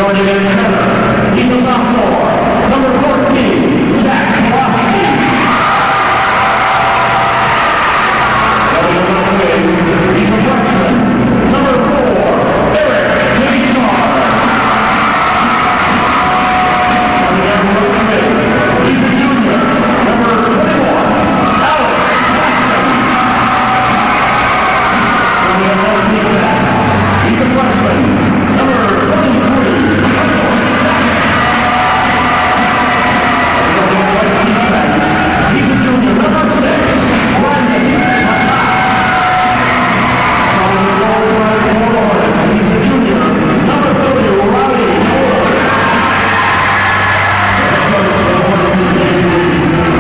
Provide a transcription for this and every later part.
Starting at center, he's a sophomore, number 14, Zach Kowalski. Starting at number 3, he's a freshman, number 4, Eric Jason. Starting at number 3, he's a junior, number 21, Alex Jackson. Starting at number 10, he's a freshman, number 23, he's a junior, number 6, Brandon. He's a junior, number 30, Rowdy.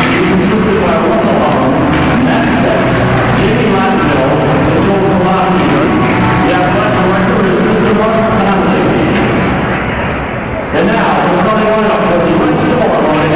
He's assisted by Russell Hall, Matt Steph, Jamie Latville, and Joel Kowalski. The athletic director is Mr. Mark Conley. And now, the starting lineup for the Red Storm on his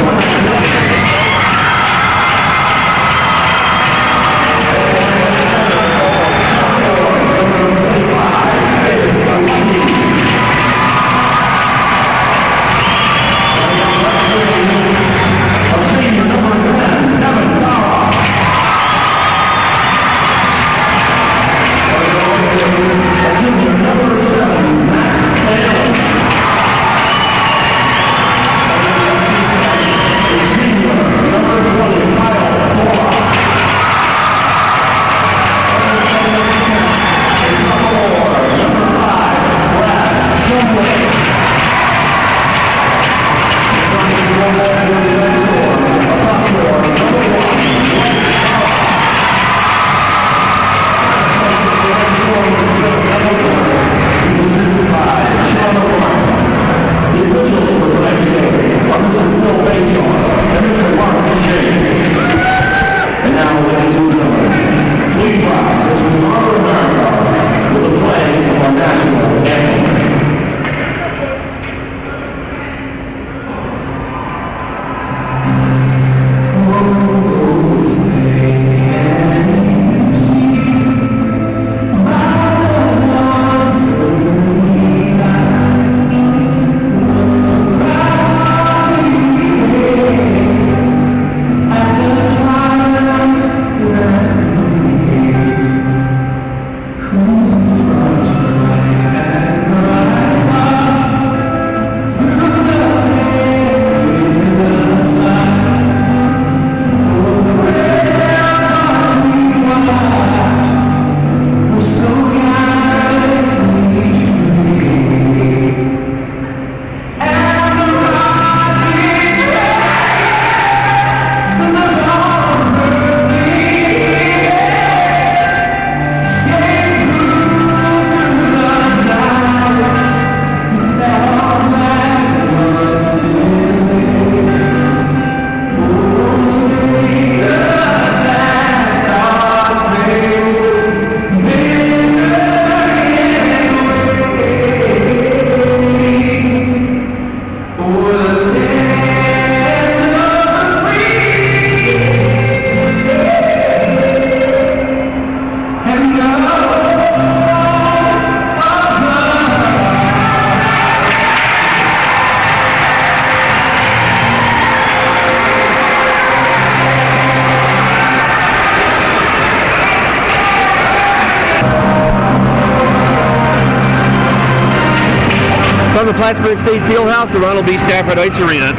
From the Plattsburgh State Fieldhouse, the Ronald B. Stafford Ice Arena,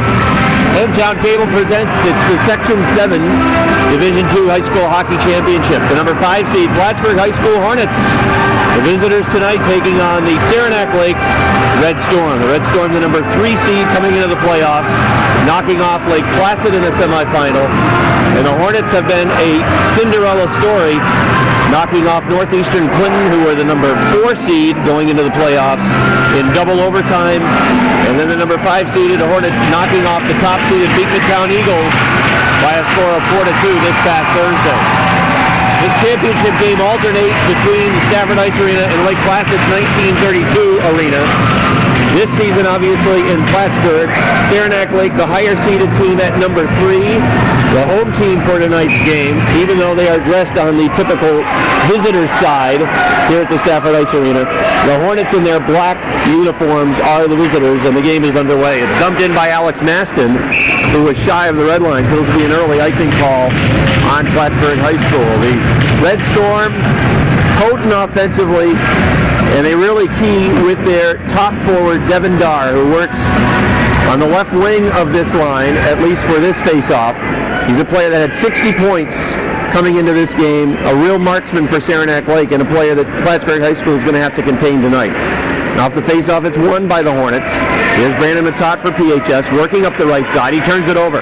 Hometown Cable presents the Section 7 Division II High School Hockey Championship. The number 5 seed Plattsburgh High School Hornets. The visitors tonight taking on the Saranac Lake Red Storm. The Red Storm, the number 3 seed, coming into the playoffs, knocking off Lake Placid in the semifinal. And the Hornets have been a Cinderella story, knocking off Northeastern Clinton, who were the number 4 seed going into the playoffs in double overtime. And then the number 5 seeded Hornets knocking off the top seeded Beekmantown Eagles by a score of 4-2 this past Thursday. This championship game alternates between the Stafford Ice Arena and Lake Placid's 1932 arena. This season, obviously, in Plattsburgh, Saranac Lake, the higher seeded team at number 3. The home team for tonight's game, even though they are dressed on the typical visitor side here at the Stafford Ice Arena, the Hornets in their black uniforms are the visitors, and the game is underway. It's dumped in by Alex Maston, who was shy of the red line, so this will be an early icing call on Plattsburgh High School. The Red Storm, potent offensively, and they really key with their top forward, Devin Dar, who works on the left wing of this line, at least for this face-off. He's a player that had 60 points coming into this game, a real marksman for Saranac Lake, and a player that Plattsburgh High School is going to have to contain tonight. Off the face-off, it's won by the Hornets. Here's Brandon Matot for PHS, working up the right side. He turns it over.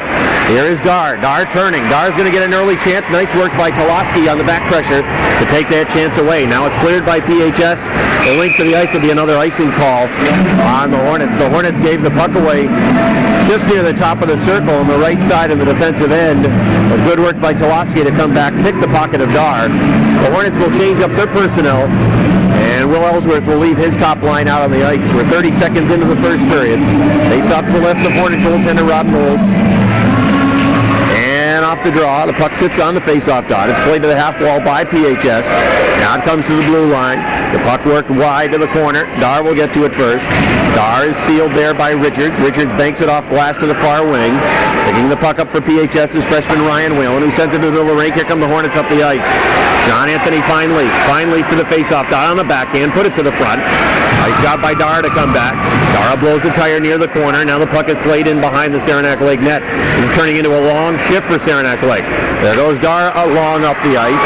Here is Dar. Dar turning. Dar's going to get an early chance. Nice work by Koloski on the back pressure to take that chance away. Now it's cleared by PHS. The link to the ice will be another icing call on the Hornets. The Hornets gave the puck away just near the top of the circle on the right side of the defensive end. A good work by Koloski to come back, pick the pocket of Dar. The Hornets will change up their personnel, and Will Ellsworth will leave his top line out on the ice. We're 30 seconds into the first period. Face off to the left of Hornet goaltender Rob Knowles. And off the draw, the puck sits on the face-off dot. It's played to the half wall by PHS. Now it comes to the blue line. The puck worked wide to the corner. Dar will get to it first. Dar is sealed there by Richards. Richards banks it off glass to the far wing. Picking the puck up for PHS is freshman Ryan Whalen, who sends it to the middle of the rink. Here come the Hornets up the ice. John Anthony Feinlease. Feinlease to the face-off dot on the backhand. Put it to the front. Nice job by Dar to come back. Dara blows the tire near the corner. Now the puck is played in behind the Saranac Lake net. This is turning into a long shift for Saranac Lake. There goes Dar along up the ice.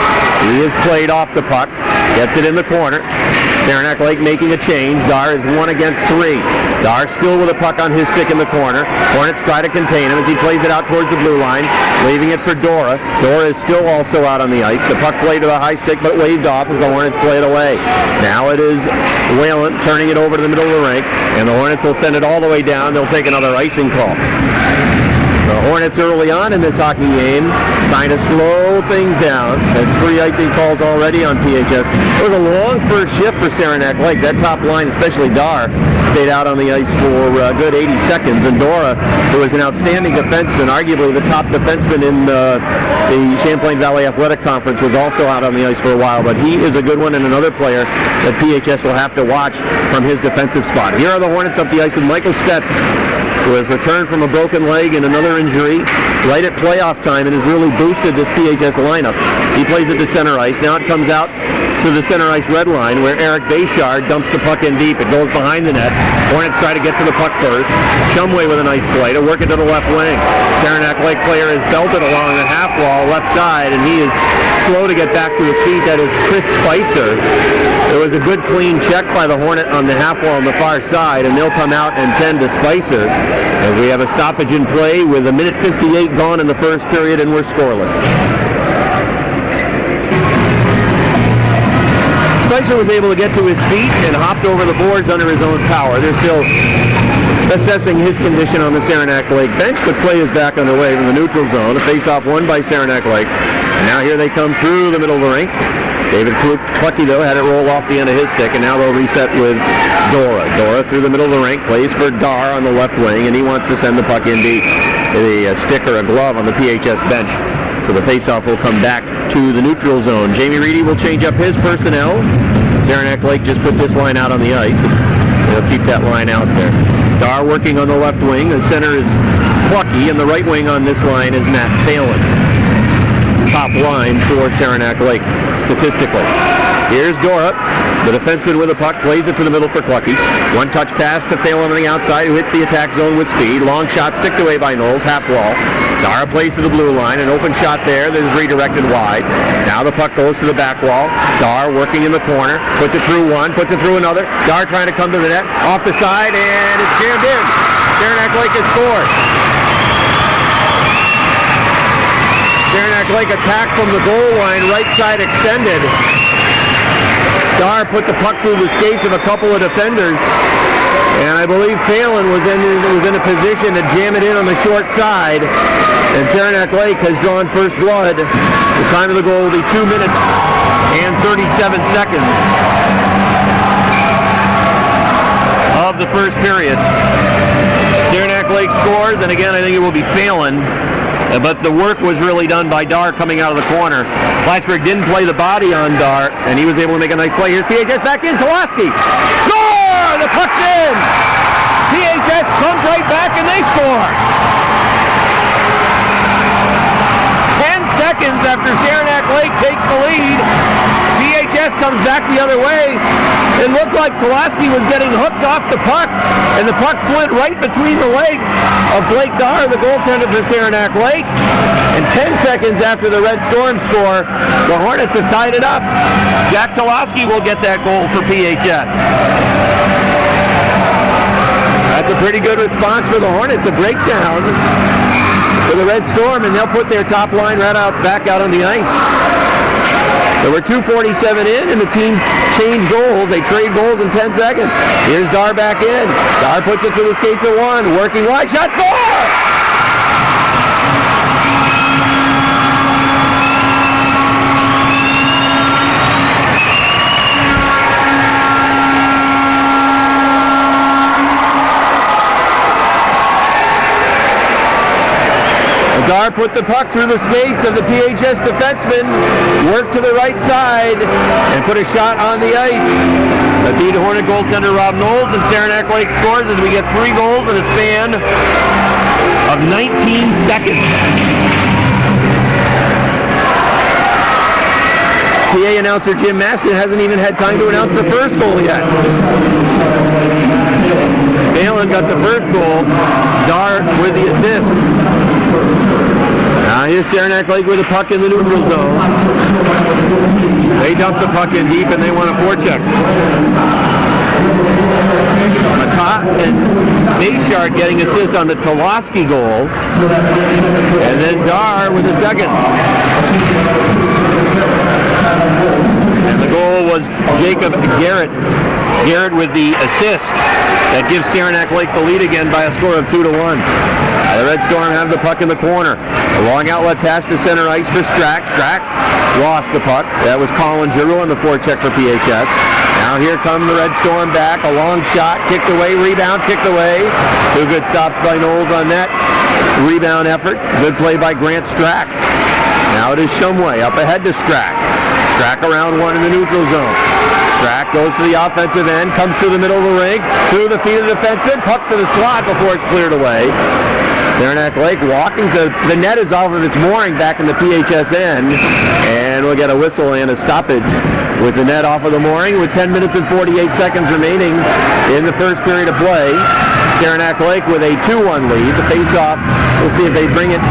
He is played off the puck. Gets it in the corner. Saranac Lake making a change. Dar is 1 against 3. Dar still with a puck on his stick in the corner. Hornets try to contain him as he plays it out towards the blue line, leaving it for Dora. Dora is still also out on the ice. The puck played to the high stick but waved off as the Hornets play it away. Now it is Whalen turning it over to the middle of the rink, and the Hornets will send it all the way down. They'll take another icing call. The Hornets early on in this hockey game trying to slow things down. That's 3 icing calls already on PHS. It was a long first shift for Saranac Lake. That top line, especially Dar, stayed out on the ice for a good 80 seconds. And Dora, who is an outstanding defenseman, arguably the top defenseman in the Champlain Valley Athletic Conference, was also out on the ice for a while. But he is a good one and another player that PHS will have to watch from his defensive spot. Here are the Hornets up the ice with Michael Stetz, who has returned from a broken leg and another injury right at playoff time and has really boosted this PHS lineup. He plays it to center ice. Now it comes out to the center ice red line where Eric Bayshard dumps the puck in deep. It goes behind the net. Hornets try to get to the puck first. Shumway with a nice play to work it to the left wing. Saranac Lake player is belted along the half wall left side, and he is slow to get back to his feet. That is Chris Spicer. There was a good clean check by the Hornet on the half wall on the far side, and they'll come out and tend to Spicer as we have a stoppage in play with 1:58 gone in the first period, and we're scoreless. Spicer was able to get to his feet and hopped over the boards under his own power. They're still assessing his condition on the Saranac Lake bench, but play is back underway from the neutral zone. A face-off won by Saranac Lake. And now here they come through the middle of the rink. David Clucky, though, had it roll off the end of his stick, and now they'll reset with Dora. Dora through the middle of the rink, plays for Dar on the left wing, and he wants to send the puck in deep. A stick or a glove on the PHS bench. So the face-off will come back to the neutral zone. Jamie Reedy will change up his personnel. Saranac Lake just put this line out on the ice, and they'll keep that line out there. Dar working on the left wing. The center is Clucky, and the right wing on this line is Matt Phelan. Top line for Saranac Lake, statistically. Here's Dora, the defenseman with the puck, plays it to the middle for Clucky. One-touch pass to Phelan on the outside, who hits the attack zone with speed. Long shot sticked away by Knowles, half wall. Dara plays to the blue line, an open shot there that is redirected wide. Now the puck goes to the back wall. Dar working in the corner, puts it through one, puts it through another. Dar trying to come to the net, off the side, and it's jammed in. Saranac Lake has scored. Saranac Lake attack from the goal line, right side extended. Dar put the puck through the skates of a couple of defenders, and I believe Phelan was in a position to jam it in on the short side, and Saranac Lake has drawn first blood. The time of the goal will be 2 minutes and 37 seconds of the first period. Saranac Lake scores, and again I think it will be Phelan but the work was really done by Dar coming out of the corner. Plattsburgh didn't play the body on Dar, and he was able to make a nice play. Here's PHS back in, Tulaski. Score! The puck's in! PHS comes right back and they score! 10 seconds after Saranac Lake takes the lead, PHS comes back the other way. It looked like Tulaski was getting hooked off the puck, and the puck slid right between the legs of Blake Dar, the goaltender for Saranac Lake. And 10 seconds after the Red Storm score, the Hornets have tied it up. Jack Tulaski will get that goal for PHS. That's a pretty good response for the Hornets. A breakdown for the Red Storm, and they'll put their top line right out back out on the ice. So we're 2:47 in, and the team change goals. They trade goals in 10 seconds. Here's Dar back in. Dar puts it through the skates of one. Working wide shot, score! Dar put the puck through the skates of the PHS defenseman, worked to the right side, and put a shot on the ice. The beat Hornet goaltender Rob Knowles, and Saranac Lake scores as we get 3 goals in a span of 19 seconds. PA announcer Jim Maston hasn't even had time to announce the first goal yet. Phelan got the first goal, Dar with the assist. Now here's Saranac Lake with the puck in the neutral zone. They dump the puck in deep and they want a forecheck. Matat and Bayshard getting assist on the Tulaski goal. And then Dar with the second. And the goal was Jacob Garrett. Garrett with the assist that gives Saranac Lake the lead again by a score of 2-1. The Red Storm have the puck in the corner. A long outlet pass to center ice for Strack. Strack lost the puck. That was Colin Giroux on the forecheck for PHS. Now here come the Red Storm back. A long shot, kicked away, rebound, kicked away. 2 good stops by Knowles on that rebound effort. Good play by Grant Strack. Now it is Shumway up ahead to Strack. Strack around one in the neutral zone. Strack goes to the offensive end, comes to the middle of the rink, through the feet of the defenseman, puck to the slot before it's cleared away. Saranac Lake walking to the net is off of its mooring back in the PHS end, and we'll get a whistle and a stoppage with the net off of the mooring with 10 minutes and 48 seconds remaining in the first period of play. Saranac Lake with a 2-1 lead. The face-off, we'll see if they bring it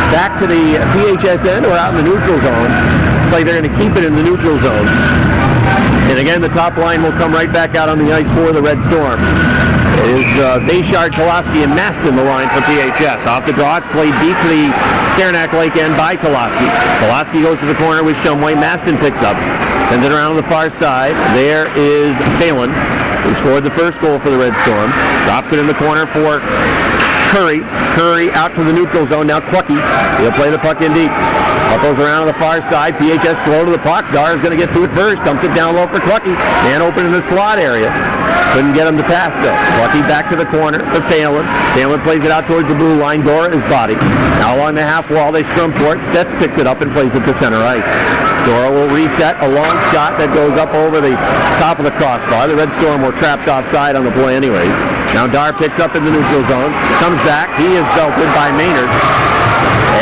back to the PHS end or out in the neutral zone. Looks like they're going to keep it in the neutral zone. And again, the top line will come right back out on the ice for the Red Storm. It is Bayshard, Tulaski, and Maston the line for PHS. Off the draw, it's played deep to the Saranac Lake end by Tulaski. Tulaski goes to the corner with Shumway. Maston picks up, sends it around on the far side. There is Phelan, who scored the first goal for the Red Storm. Drops it in the corner for Curry. Curry out to the neutral zone. Now Clucky. He'll play the puck in deep. Puck goes around on the far side. PHS slow to the puck. Dar is going to get to it first. Dumps it down low for Clucky. Man open in the slot area. Couldn't get him to pass though. Clucky back to the corner for Phelan. Phelan plays it out towards the blue line. Dora is body. Now along the half wall they scrum for it. Stetz picks it up and plays it to center ice. Dora will reset. A long shot that goes up over the top of the crossbar. The Red Storm were trapped offside on the play anyways. Now Dar picks up in the neutral zone. Comes back. He is belted by Maynard.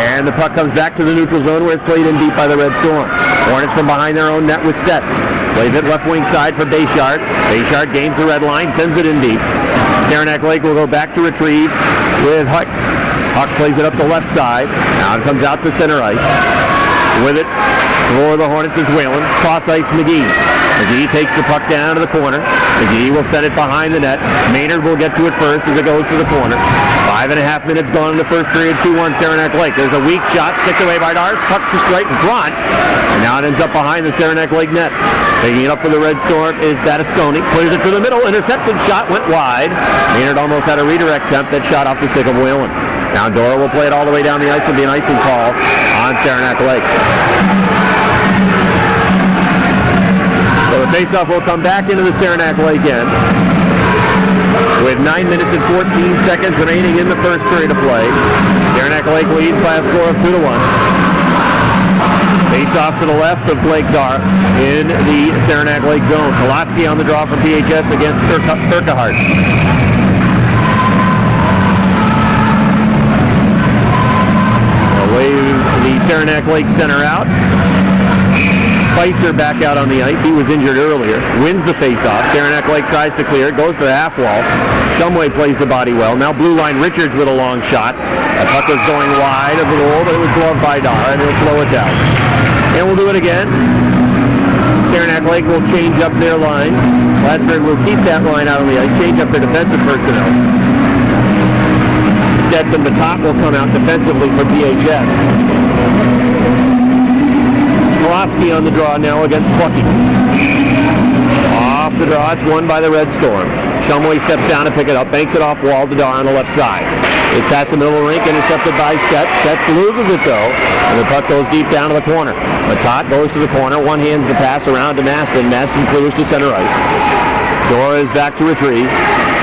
And the puck comes back to the neutral zone where it's played in deep by the Red Storm. Hornets from behind their own net with Stetz. Plays it left wing side for Bayshard. Bayshard gains the red line, sends it in deep. Saranac Lake will go back to retrieve with Huck. Huck plays it up the left side. Now it comes out to center ice. With it for the Hornets is Whalen. Cross ice McGee. McGee takes the puck down to the corner. McGee will send it behind the net. Maynard will get to it first as it goes to the corner. 5.5 minutes gone in the first period. 2-1 Saranac Lake. There's a weak shot, sticked away by Dars. Puck sits right in front. And now it ends up behind the Saranac Lake net. Taking it up for the Red Storm is Battistoni. Clears it to the middle. Intercepted shot went wide. Maynard almost had a redirect attempt that shot off the stick of Whalen. Now Dora will play it all the way down the ice and be an icing call on Saranac Lake. So the faceoff will come back into the Saranac Lake end. with 9 minutes and 14 seconds remaining in the first period of play. Saranac Lake leads by a score of 2-1. Face off to the left of Blake Dar in the Saranac Lake zone. Toloski on the draw for PHS against Urquhart. The Saranac Lake center out. Spicer back out on the ice. He was injured earlier. Wins the face-off. Saranac Lake tries to clear. Goes to the half wall. Shumway plays the body well. Now blue line Richards with a long shot. The puck was going wide of the goal, but it was gloved by Dar, and he'll slow it down. And we'll do it again. Saranac Lake will change up their line. Plattsburgh will keep that line out on the ice. Change up their defensive personnel. Stetson, the top, will come out defensively for PHS. Koloski on the draw now against Clucky. Off the draw, it's won by the Red Storm. Shumway steps down to pick it up, banks it off wall to Dar on the left side. It's past the middle of the rink, intercepted by Stets. Stets loses it though, and the puck goes deep down to the corner. Matat goes to the corner, one hands the pass around to Maston. Maston clears to center ice. Dora is back to retrieve.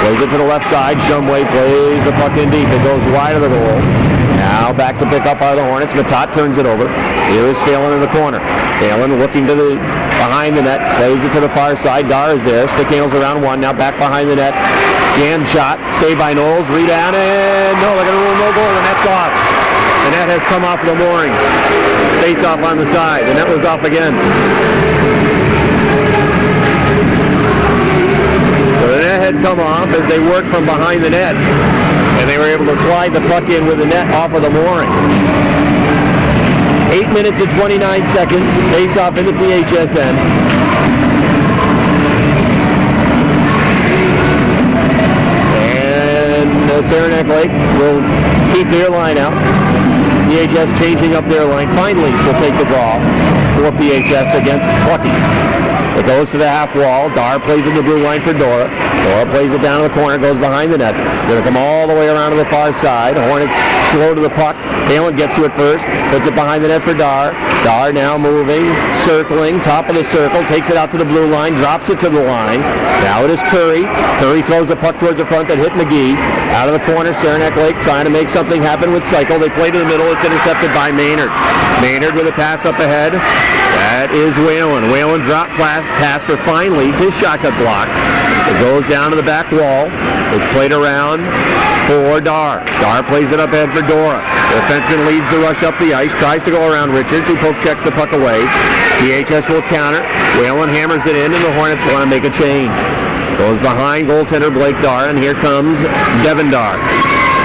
Plays it to the left side. Shumway plays the puck in deep. It goes wide of the goal. Now back to pick up by the Hornets. Matat turns it over. Here is Phelan in the corner. Phelan looking to the behind the net. Plays it to the far side. Dar is there. Stick handles around one. Now back behind the net. Jam shot. Saved by Knowles. Rebound and no, they're going to rule no goal. The net's off. The net has come off the moorings. Face off on the side. The net was off again. So the net had come off as they worked from behind the net, and they were able to slide the puck in with the net off of the mooring. 8 minutes and 29 seconds, face off in the PHS end. And Saranac Lake will keep their line out. PHS changing up their line. Finally, will take the draw for PHS against Clucky. It goes to the half wall. Dar plays in the blue line for Dora. Dora plays it down to the corner, goes behind the net. It's going to come all the way around to the far side. Hornets slow to the puck. Phelan gets to it first, puts it behind the net for Dar. Dar now moving, circling, top of the circle, takes it out to the blue line, drops it to the line. Now it is Curry. Curry throws the puck towards the front that hit McGee. Out of the corner, Saranac Lake trying to make something happen with Cycle. They play to the middle. It's intercepted by Maynard. Maynard with a pass up ahead. That is Whalen. Whalen drop pass for Feinleys. His shot got blocked. It goes down to the back wall. It's played around for Dar. Dar plays it up ahead for Dora. The defenseman leads the rush up the ice. Tries to go around Richards, who poke checks the puck away. PHS will counter. Whalen hammers it in, and the Hornets want to make a change. Goes behind goaltender Blake Dar, and here comes Devin Dar.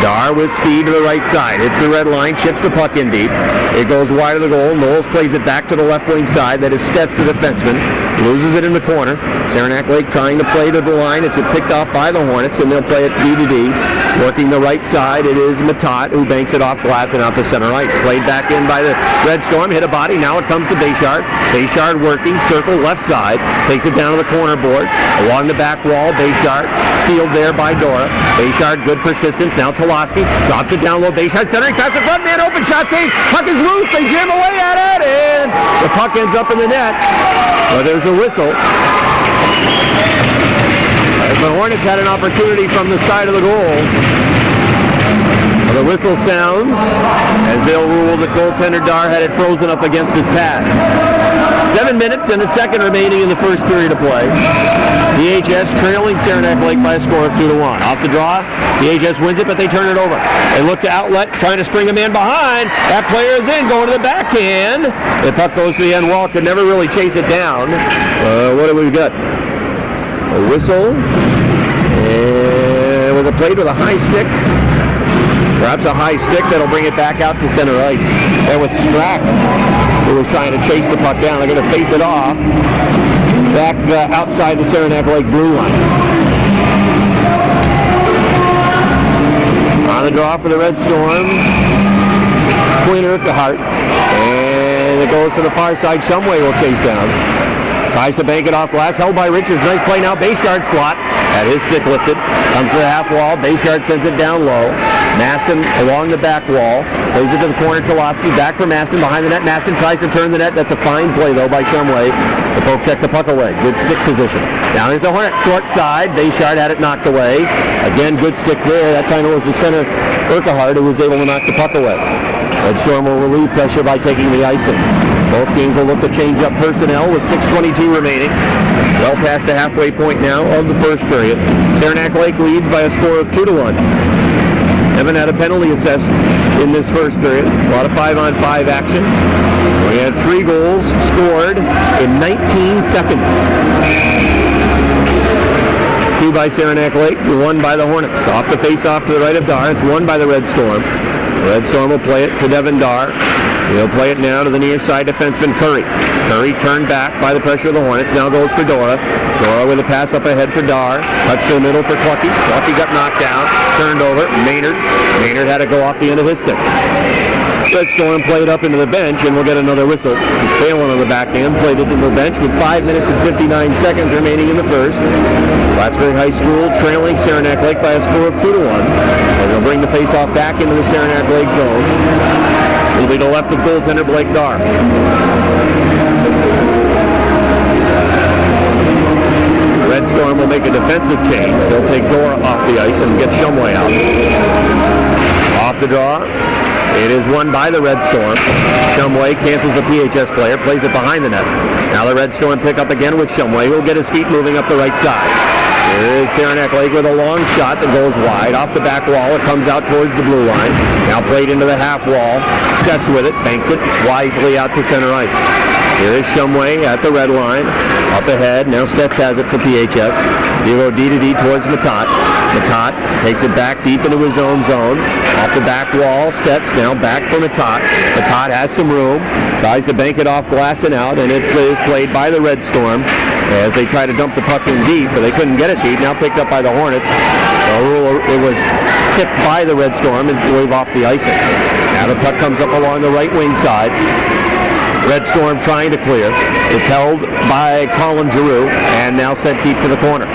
Dar with speed to the right side. Hits the red line, chips the puck in deep. It goes wide of the goal. Knowles plays it back to the left wing side. That is Stets, the defenseman. Loses it in the corner. Saranac Lake trying to play to the line. It's picked off by the Hornets, and they'll play it D to D. Working the right side, it is Matat, who banks it off glass and out to center ice. Played back in by the Red Storm. Hit a body. Now it comes to Bayshard. Bayshard working. Circle left side. Takes it down to the corner board. Along the back wall, Bayshard sealed there by Dora. Bayshard, good persistence. Now Toloski drops it down low. Bayshard centering pass the front man. Open shot save. Puck is loose. They jam away at it. And the puck ends up in the net. But there's a whistle. As the Hornets had an opportunity from the side of the goal. The whistle sounds as they'll rule that goaltender Dar had it frozen up against his pad. 7 minutes and a second remaining in the first period of play. PHS trailing Saranac Lake by a score of 2-1. Off the draw, PHS wins it, but they turn it over. They look to outlet, trying to spring a man behind. That player is in, going to the backhand. The puck goes to the end wall, could never really chase it down. What do we got? A whistle. And with a plate with a high stick. Perhaps a high stick that'll bring it back out to center ice. There was Strack, who was trying to chase the puck down. They're going to face it off back outside the Saranac Lake blue line. On the draw for the Red Storm, Quinn Urquhart. And it goes to the far side. Shumway will chase down. Tries to bank it off glass. Held by Richards. Nice play now. Bayshard slot. Had his stick lifted. Comes to the half wall. Bayshard sends it down low. Maston along the back wall. Plays it to the corner. Tulaski back for Maston behind the net. Maston tries to turn the net. That's a fine play though by Shumway. The poke check the puck away. Good stick position. Now here's the Hornet. Short side. Bayshard had it knocked away. Again, good stick there. That time it was the center Urquhart who was able to knock the puck away. Red Storm will relieve pressure by taking the icing. Both teams will look to change up personnel with 6:22 remaining. Well past the halfway point now of the first period. Saranac Lake leads by a score of 2-1. Haven't had a penalty assessed in this first period. A lot of 5-on-5 action. We had 3 goals scored in 19 seconds. 2 by Saranac Lake, 1 by the Hornets. Off the face-off to the right of Dar. It's 1 by the Red Storm. The Red Storm will play it to Devin Dar. He'll play it now to the near side defenseman Curry. Curry turned back by the pressure of the Hornets. Now goes for Dora. Dora with a pass up ahead for Dar. Touch to the middle for Clucky. Clucky got knocked down. Turned over. Maynard. Maynard had to go off the end of his stick. Red Storm played up into the bench and we'll get another whistle. Phelan on the backhand played it into the bench with 5 minutes and 59 seconds remaining in the first. Plattsburgh High School trailing Saranac Lake by a score of 2-1. And they'll bring the face-off back into the Saranac Lake zone. It'll be to the left of goaltender Blake Dar. Red Storm will make a defensive change. They'll take Dora off the ice and get Shumway out. Off the draw. It is won by the Red Storm. Shumway cancels the PHS player, plays it behind the net. Now the Red Storm pick up again with Shumway. He'll get his feet moving up the right side. Here is Saranac Lake with a long shot that goes wide. Off the back wall, it comes out towards the blue line. Now played into the half wall. Steps with it, banks it wisely out to center ice. Here is Shumway at the red line. Up ahead, now Stets has it for PHS. He'll go D to D towards Matat. Matat takes it back deep into his own zone. Off the back wall, Stets now back for Matat. Matat has some room. Tries to bank it off glass and out, and it is played by the Red Storm as they try to dump the puck in deep, but they couldn't get it deep. Now picked up by the Hornets. It was tipped by the Red Storm and wave off the icing. Now the puck comes up along the right wing side. Red Storm trying to clear. It's held by Colin Giroux and now sent deep to the corner.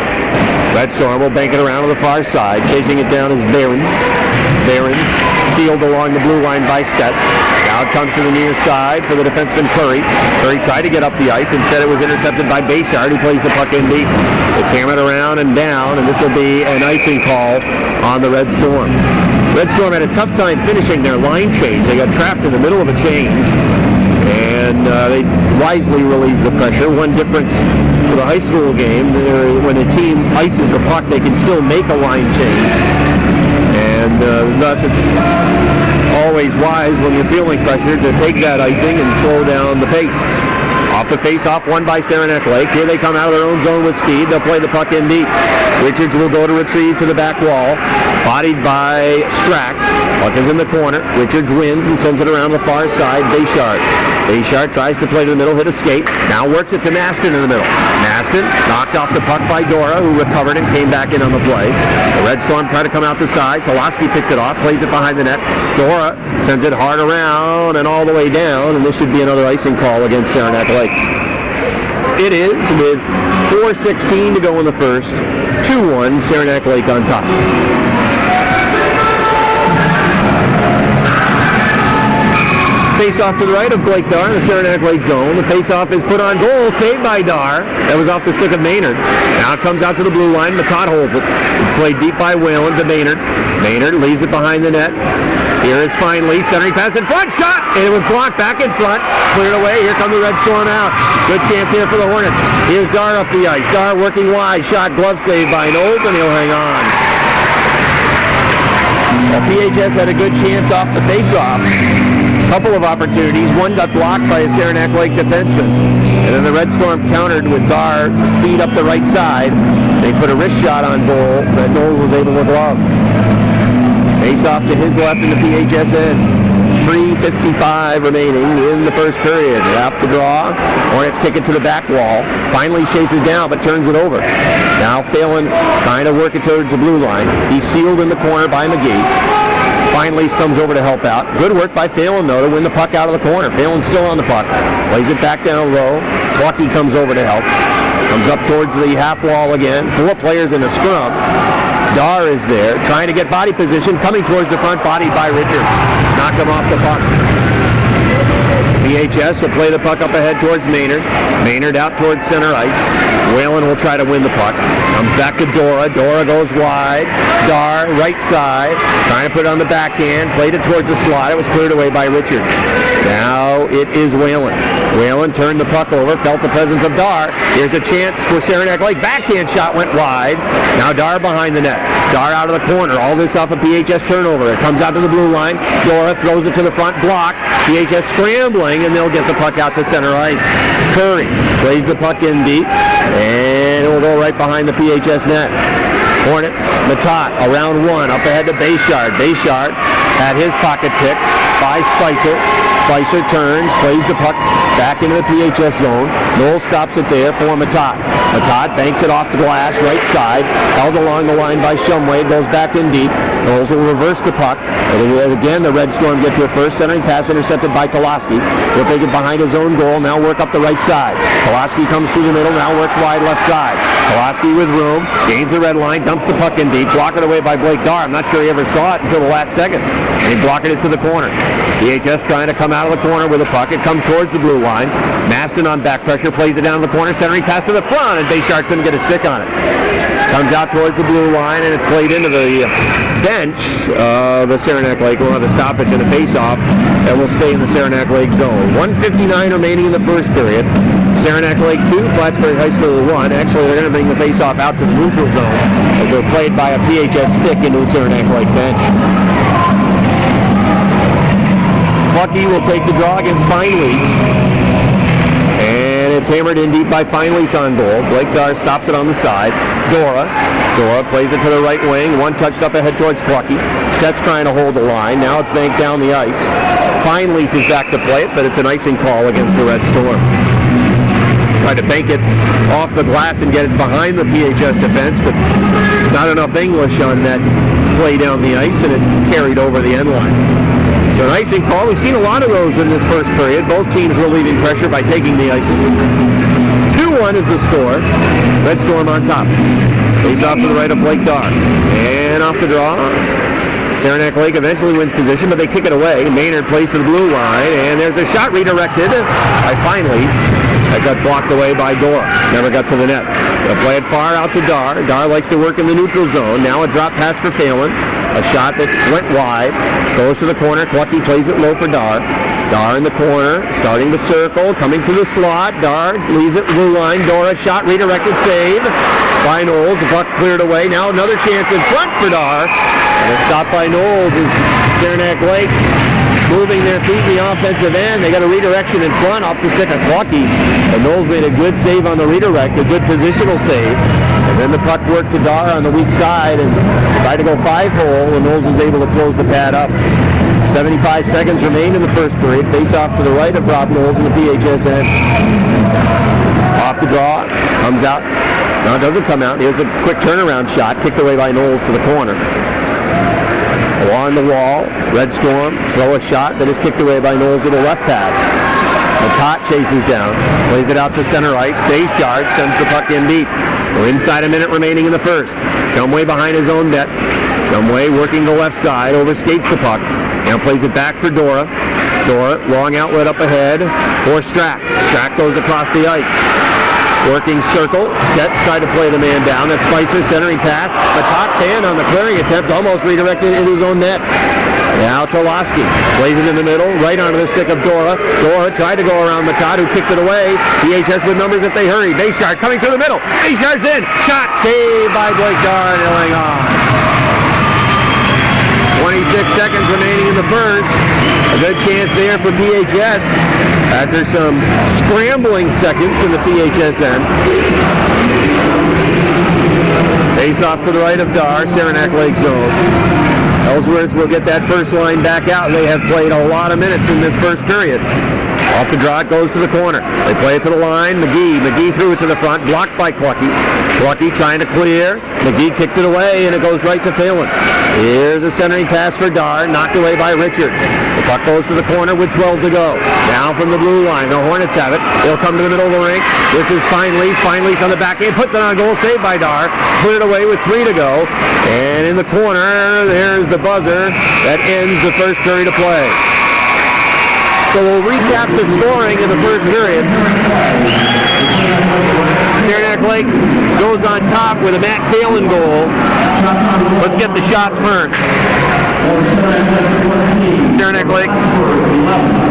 Red Storm will bank it around to the far side. Chasing it down is Behrens. Behrens sealed along the blue line by Stets. Now it comes to the near side for the defenseman Curry. Curry tried to get up the ice. Instead it was intercepted by Bayshard, who plays the puck in deep. It's hammered around and down, and this will be an icing call on the Red Storm. Red Storm had a tough time finishing their line change. They got trapped in the middle of a change, and they wisely relieved the pressure. One difference for the high school game, when a team ices the puck, they can still make a line change. And thus it's always wise when you're feeling pressure to take that icing and slow down the pace. Off the face-off, won by Saranac Lake. Here they come out of their own zone with speed. They'll play the puck in deep. Richards will go to retrieve to the back wall. Bodied by Strack. Puck is in the corner. Richards wins and sends it around the far side. Bayshard. Bayshard tries to play to the middle, hit a skate. Now works it to Maston in the middle. Maston knocked off the puck by Dora, who recovered and came back in on the play. The Red Storm try to come out the side. Pulaski picks it off, plays it behind the net. Dora sends it hard around and all the way down, and this should be another icing call against Saranac Lake. It is, with 4:16 to go in the first. 2-1, Saranac Lake on top. Face-off to the right of Blake Dar in the Saranac Lake zone. The face-off is put on goal, saved by Dar. That was off the stick of Maynard. Now it comes out to the blue line. Matat holds it. It's played deep by Whalen to Maynard. Maynard leaves it behind the net. Here is finally centering pass in front. Shot! It was blocked back in front. Cleared away. Here come the Red Storm out. Good chance here for the Hornets. Here's Dar up the ice. Dar working wide. Shot, glove save by Knowles, and he'll hang on. Well, PHS had a good chance off the face-off. Couple of opportunities. One got blocked by a Saranac Lake defenseman. And then the Red Storm countered with Dar speed up the right side. They put a wrist shot on goal that Knowles was able to glove. Face off to his left in the PHS end. 3:55 remaining in the first period. Off the draw. Hornets kick it to the back wall. Finally chases down but turns it over. Now Phelan trying to work it towards the blue line. He's sealed in the corner by McGee. Feinlease comes over to help out. Good work by Phelan, though, to win the puck out of the corner. Phelan's still on the puck. Plays it back down low. Clucky comes over to help. Comes up towards the half wall again. 4 players in a scrum. Dar is there, trying to get body position, coming towards the front, bodied by Richards. Knocked him off the puck. VHS will play the puck up ahead towards Maynard. Maynard out towards center ice. Whalen will try to win the puck. Comes back to Dora. Dora goes wide. Dar, right side. Trying to put it on the backhand. Played it towards the slot. It was cleared away by Richards. Now it is Whalen. Whalen turned the puck over. Felt the presence of Dar. Here's a chance for Saranac Lake. Backhand shot went wide. Now Dar behind the net. Dar out of the corner. All this off a PHS turnover. It comes out to the blue line. Dora throws it to the front block. PHS scrambling, and they'll get the puck out to center ice. Curry plays the puck in deep, and it will go right behind the PHS net. Hornets, Matat, around 1, up ahead to Bayshard. Bayshard had his pocket pick by Spicer. Spicer turns, plays the puck back into the PHS zone. Knowles stops it there for Matat. Matat banks it off the glass, right side, held along the line by Shumway, goes back in deep. Knowles will reverse the puck. Again, the Red Storm get to it first. Centering pass intercepted by Kolaski. He'll take it behind his own goal, now work up the right side. Kolaski comes through the middle, now works wide left side. Kolaski with room, gains the red line, dumps the puck in deep, blocked it away by Blake Dar. I'm not sure he ever saw it until the last second. And he blocked it to the corner. VHS trying to come out of the corner with the puck. It comes towards the blue line. Maston on back pressure, plays it down to the corner, centering pass to the front, and Bayshard couldn't get a stick on it. Comes out towards the blue line, and it's played into the bench. The Saranac Lake will have a stoppage and a face-off that will stay in the Saranac Lake zone. 1:59 remaining in the first period. Saranac Lake 2, Plattsburgh High School 1. Actually, they're going to bring the face-off out to the neutral zone as they're played by a PHS stick into the Saranac Lake bench. Clucky will take the draw against Feinlease. And it's hammered in deep by Feinlease on goal. Blake Dar stops it on the side. Dora plays it to the right wing. One touched up ahead towards Clucky. Stet's trying to hold the line. Now it's banked down the ice. Feinlease is back to play it, but it's an icing call against the Red Storm. Tried to bank it off the glass and get it behind the PHS defense, but not enough English on that play down the ice, and it carried over the end line. So an icing call. We've seen a lot of those in this first period. Both teams relieving pressure by taking the icing. 2-1 is the score. Red Storm on top. Face off to the right of Blake Dar. And off the draw. Saranac Lake eventually wins position, but they kick it away. Maynard plays to the blue line, and there's a shot redirected by Feinlease. That got blocked away by Dora. Never got to the net. They'll play it far out to Dar. Dar likes to work in the neutral zone. Now a drop pass for Phelan. A shot that went wide. Goes to the corner. Clucky plays it low for Dar. Dar in the corner, starting to circle, coming to the slot. Dar leaves it blue line. Dora shot redirected, save by Knowles. The puck cleared away. Now another chance in front for Dar. And a stop by Knowles is Saranac Lake moving their feet in the offensive end. They got a redirection in front off the stick of Clucky. And Knowles made a good save on the redirect, a good positional save. And then the puck worked to Dar on the weak side and tried to go 5-hole, and Knowles was able to close the pad up. 75 seconds remain in the first period. Face off to the right of Rob Knowles in the PHS end. Off the draw, comes out. No, it doesn't come out. Here's a quick turnaround shot, kicked away by Knowles to the corner. Along the wall, Red Storm throw a shot that is kicked away by Knowles to the left pad. Matat chases down, plays it out to center ice. Bayshard sends the puck in deep. We're inside a minute remaining in the first. Shumway behind his own net. Shumway working the left side, overskates the puck. Now plays it back for Dora. Dora, long outlet up ahead for Strack. Strack goes across the ice. Working circle. Stets tried to play the man down. That's Spicer centering pass. Matat fan on the clearing attempt, almost redirected into his own net. Now Kolaski plays it in the middle, right onto the stick of Dora. Dora tried to go around Matat, who kicked it away. VHS with numbers if they hurry. Bayshard coming through the middle. Bayshard's in. Shot saved by Blake Dar and Illing on. 26 seconds remaining in the first. A good chance there for PHS after some scrambling seconds in the PHS end. Face off to the right of Dar, Saranac Lake zone. Ellsworth will get that first line back out. They have played a lot of minutes in this first period. Off the draw, it goes to the corner. They play it to the line. McGee threw it to the front, blocked by Clucky. Lucky trying to clear. McGee kicked it away, and it goes right to Phelan. Here's a centering pass for Dar, knocked away by Richards. The puck goes to the corner with 12 to go. Now from the blue line, the Hornets have it. They'll come to the middle of the rink. This is Feinlease. Feinlease on the backhand, puts it on goal, saved by Dar. Cleared away with 3 to go. And in the corner, there's the buzzer that ends the first period of play. So we'll recap the scoring in the first period. Saranac Lake goes on top with a Matt Phelan goal. Let's get the shots first. Saranac Lake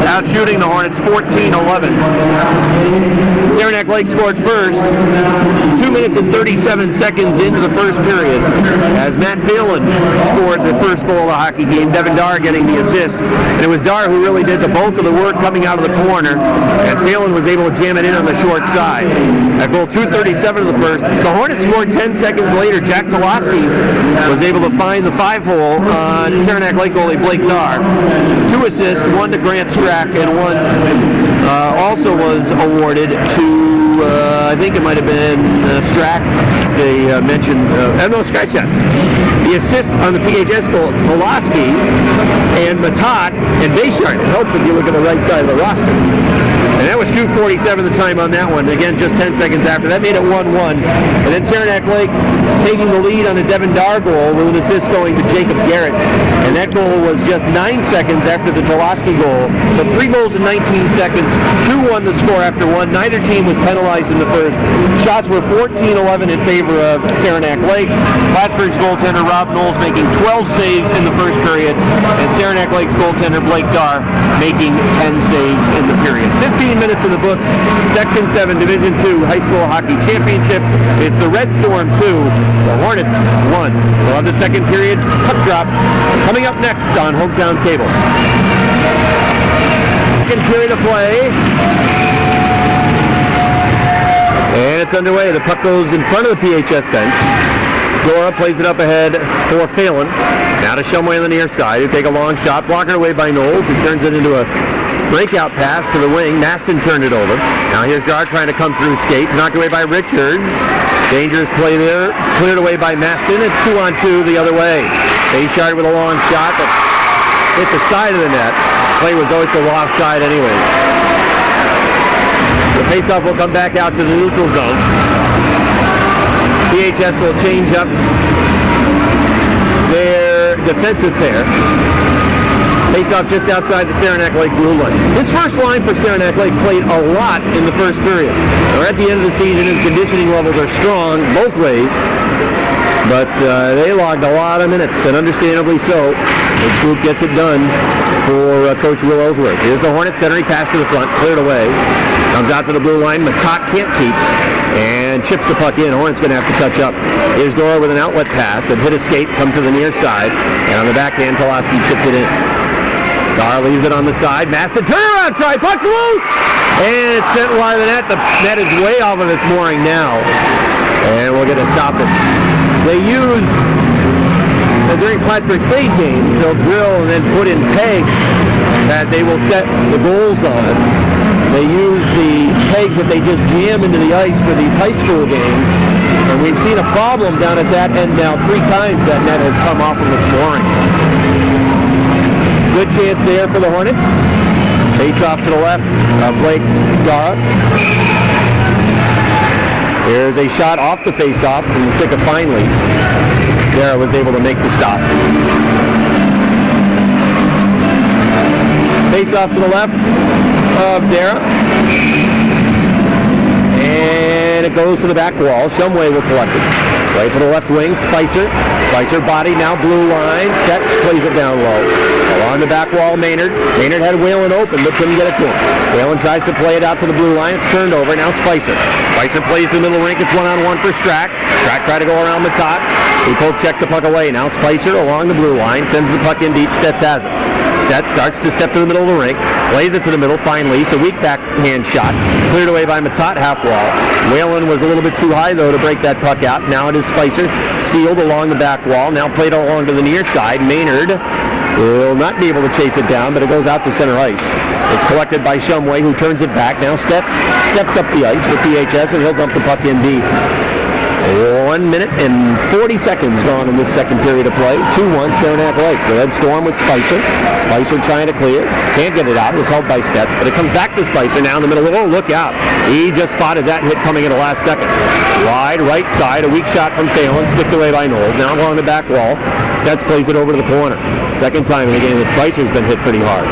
out shooting the Hornets 14-11. Saranac Lake scored first 2 minutes and 37 seconds into the first period as Matt Phelan scored the first goal of the hockey game. Devin Dar getting the assist. And it was Dar who really did the bulk of the work coming out of the corner, and Phelan was able to jam it in on the short side. At goal 2:37 of the first, the Hornets scored 10 seconds later. Jack Toloski was able to find the 5-hole on Saranac Lake goalie Blake Dar. 2 assists, 1 to Grant Strack, and 1 also was awarded to, I think it might have been Strack. They mentioned, no, scratch that. The assist on the PHS goal, it's Toloski and Matat and Bayshard. It helps if you look at the right side of the roster. And that was 2:47 the time on that one. Again, just 10 seconds after. That made it 1-1. And then Saranac Lake taking the lead on a Devin Dar goal with an assist going to Jacob Garrett. And that goal was just 9 seconds after the Toloski goal. So 3 goals in 19 seconds. 2-1 the score after 1. Neither team was penalized in the first. Shots were 14-11 in favor of Saranac Lake. Plattsburgh's goaltender Rob Knowles making 12 saves in the first period. And Saranac Lake's goaltender Blake Dar making 10 saves in the period. 15 minutes in the books. Section 7 Division II High School Hockey Championship. It's the Red Storm 2. The Hornets 1. We'll have the second period puck drop coming up next on Hometown Cable. Second period of play. And it's underway. The puck goes in front of the PHS bench. Dora plays it up ahead for Phelan. Now to Shumway on the near side. He'll take a long shot, blocked away by Knowles. He turns it into a breakout pass to the wing. Maston turned it over. Now here's Dar trying to come through skates. Knocked away by Richards. Dangerous play there. Cleared away by Maston. It's 2-on-2 the other way. Bayshard with a long shot that hit the side of the net. Play was always the offside anyways. The faceoff will come back out to the neutral zone. PHS will change up their defensive pair. Face-off just outside the Saranac Lake blue line. This first line for Saranac Lake played a lot in the first period. They're at the end of the season and conditioning levels are strong both ways, but they logged a lot of minutes, and understandably so. This group gets it done for Coach Will Ellsworth. Here's the Hornets centering pass to the front, cleared away. Comes out to the blue line. Matat can't keep and chips the puck in. Hornets going to have to touch up. Here's Dora with an outlet pass that hit a skate, comes to the near side, and on the backhand, Toloski chips it in. Dar leaves it on the side. Maston turnaround try, puck's loose, and it's sent wide of the net. The net is way off of its mooring now, and we'll get to stop it. They use during Plattsburgh State games, they'll drill and then put in pegs that they will set the goals on. They use the pegs that they just jam into the ice for these high school games. And we've seen a problem down at that end now. 3 times that net has come off of its mooring. Good chance there for the Hornets. Face off to the left, Blake Dar. Here's a shot off the face-off from the stick of Feinlease. Dara was able to make the stop. Face off to the left of Dara. And it goes to the back wall. Shumway will collect it. Right to the left wing, Spicer. Spicer body now blue line. Stets plays it down low. Along the back wall, Maynard. Maynard had Whalen open, but couldn't get it to him. Whalen tries to play it out to the blue line. It's turned over. Now Spicer. Spicer plays the middle rink. It's 1-on-1 for Strack. Strack tried to go around the top. He poke checked the puck away. Now Spicer along the blue line. Sends the puck in deep. Stets has it. Stets starts to step to the middle of the rink. Plays it to the middle. Feinlease. A weak backhand shot. Cleared away by Matat half wall. Whalen was a little bit too high, though, to break that puck out. Now it is Spicer. Sealed along the back wall. Now played along to the near side. Maynard will not be able to chase it down, but it goes out to center ice. It's collected by Shumway, who turns it back. Now steps up the ice for PHS, and he'll dump the puck in deep. 1 minute and 40 seconds gone in this second period of play. 2-1 Saranac Lake. The Red Storm with Spicer. Spicer trying to clear. Can't get it out. It was held by Stetz, but it comes back to Spicer now in the middle. Oh, look out. He just spotted that hit coming in the last second. Wide right side. A weak shot from Phelan. Sticked away by Knowles. Now along the back wall. Stetz plays it over to the corner. Second time in the game that Spicer's been hit pretty hard.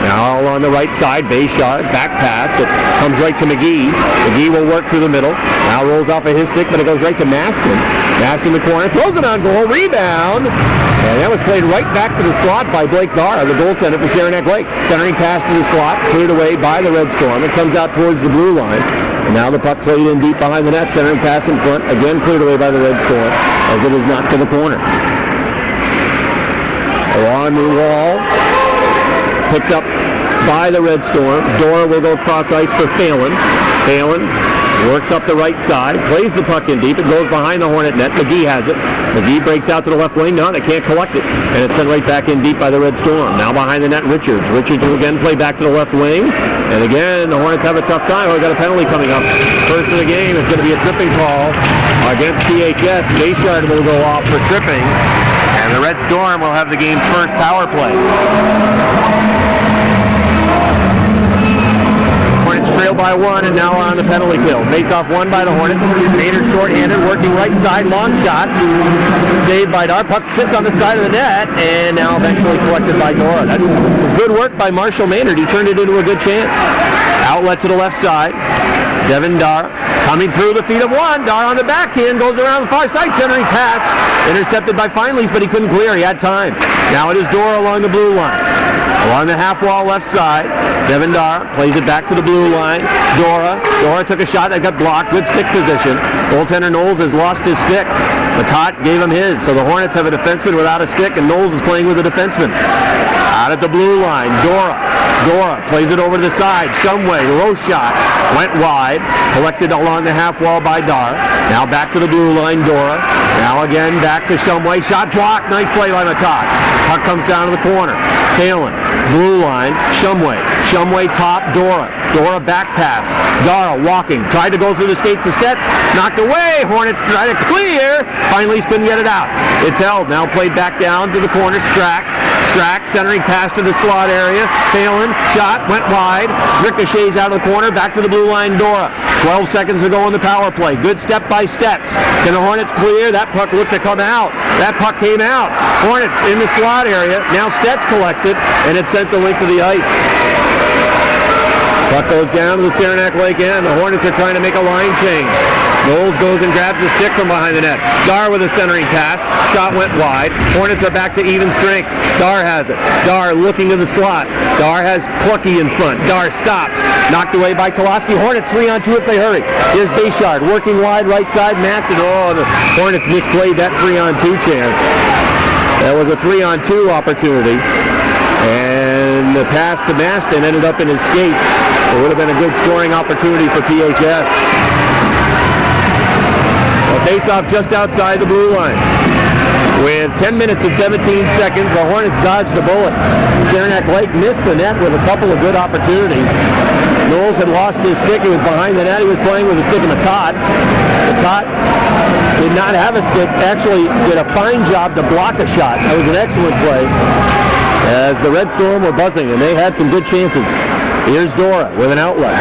Now on the right side, Bayshard, back pass. It comes right to McGee. McGee will work through the middle. Now rolls off of his stick, but it goes right to Maston. Maston in the corner, throws it on goal, rebound. And that was played right back to the slot by Blake Dara, the goaltender for Saranac Lake. Centering pass to the slot, cleared away by the Red Storm. It comes out towards the blue line. And now the puck played in deep behind the net. Centering pass in front, again cleared away by the Red Storm as it is knocked to the corner. Along the wall. Picked up by the Red Storm. Dora will go cross ice for Phelan. Phelan works up the right side, plays the puck in deep. It goes behind the Hornet net. McGee has it. McGee breaks out to the left wing. No, they can't collect it. And it's sent right back in deep by the Red Storm. Now behind the net, Richards. Richards will again play back to the left wing. And again, the Hornets have a tough time. We've got a penalty coming up. First of the game, it's going to be a tripping call against PHS. Bayshard will go off for tripping. And the Red Storm will have the game's first power play. Hornets trail by 1 and now on the penalty kill. Face-off won by the Hornets. Maynard short-handed, working right side, long shot. Saved by Dar. Puck sits on the side of the net and now eventually collected by Dora. That was good work by Marshall Maynard. He turned it into a good chance. Outlet to the left side. Devin Dar coming through the feet of one. Dar on the backhand, goes around the far side, centering pass. Intercepted by Feinleys, but he couldn't clear. He had time. Now it is Dora along the blue line. Along the half wall left side, Devin Dar plays it back to the blue line. Dora took a shot that got blocked. Good stick position. Goaltender Knowles has lost his stick. Matat gave him his, so the Hornets have a defenseman without a stick, and Knowles is playing with a defenseman. Out at the blue line, Dora plays it over to the side. Shumway, low shot, went wide, collected along the half wall by Dar. Now back to the blue line, Dora. Now again back to Shumway, shot blocked. Nice play by Matat. Puck comes down to the corner. Phelan, blue line, Shumway top, Dora back pass. Dara walking, tried to go through the skates of Stetz, knocked away. Hornets try to clear. Finally couldn't get it out. It's held. Now played back down to the corner. Strack centering pass to the slot area. Phelan, shot, went wide. Ricochets out of the corner, back to the blue line, Dora. 12 seconds to go in the power play. Good step by Stetz. Can the Hornets clear? That puck looked to come out. That puck came out. Hornets in the slot area. Now Stetz collects it, and it's sent the length of the ice. Puck goes down to the Saranac Lake end. The Hornets are trying to make a line change. Knowles goes and grabs the stick from behind the net. Dar with a centering pass. Shot went wide. Hornets are back to even strength. Dar has it. Dar looking to the slot. Dar has Clucky in front. Dar stops. Knocked away by Toloski. Hornets 3-on-2 if they hurry. Here's Bayshard working wide right side. Maston. Oh, the Hornets misplayed that 3-on-2 chance. That was a 3-on-2 opportunity. And the pass to Maston ended up in his skates. It would have been a good scoring opportunity for PHS. A face-off just outside the blue line. With 10 minutes and 17 seconds, the Hornets dodged a bullet. Saranac Lake missed the net with a couple of good opportunities. Knowles had lost his stick. He was behind the net. He was playing with a stick of Matat. Matat did not have a stick. Actually did a fine job to block a shot. That was an excellent play. As the Red Storm were buzzing, and they had some good chances. Here's Dora with an outlet.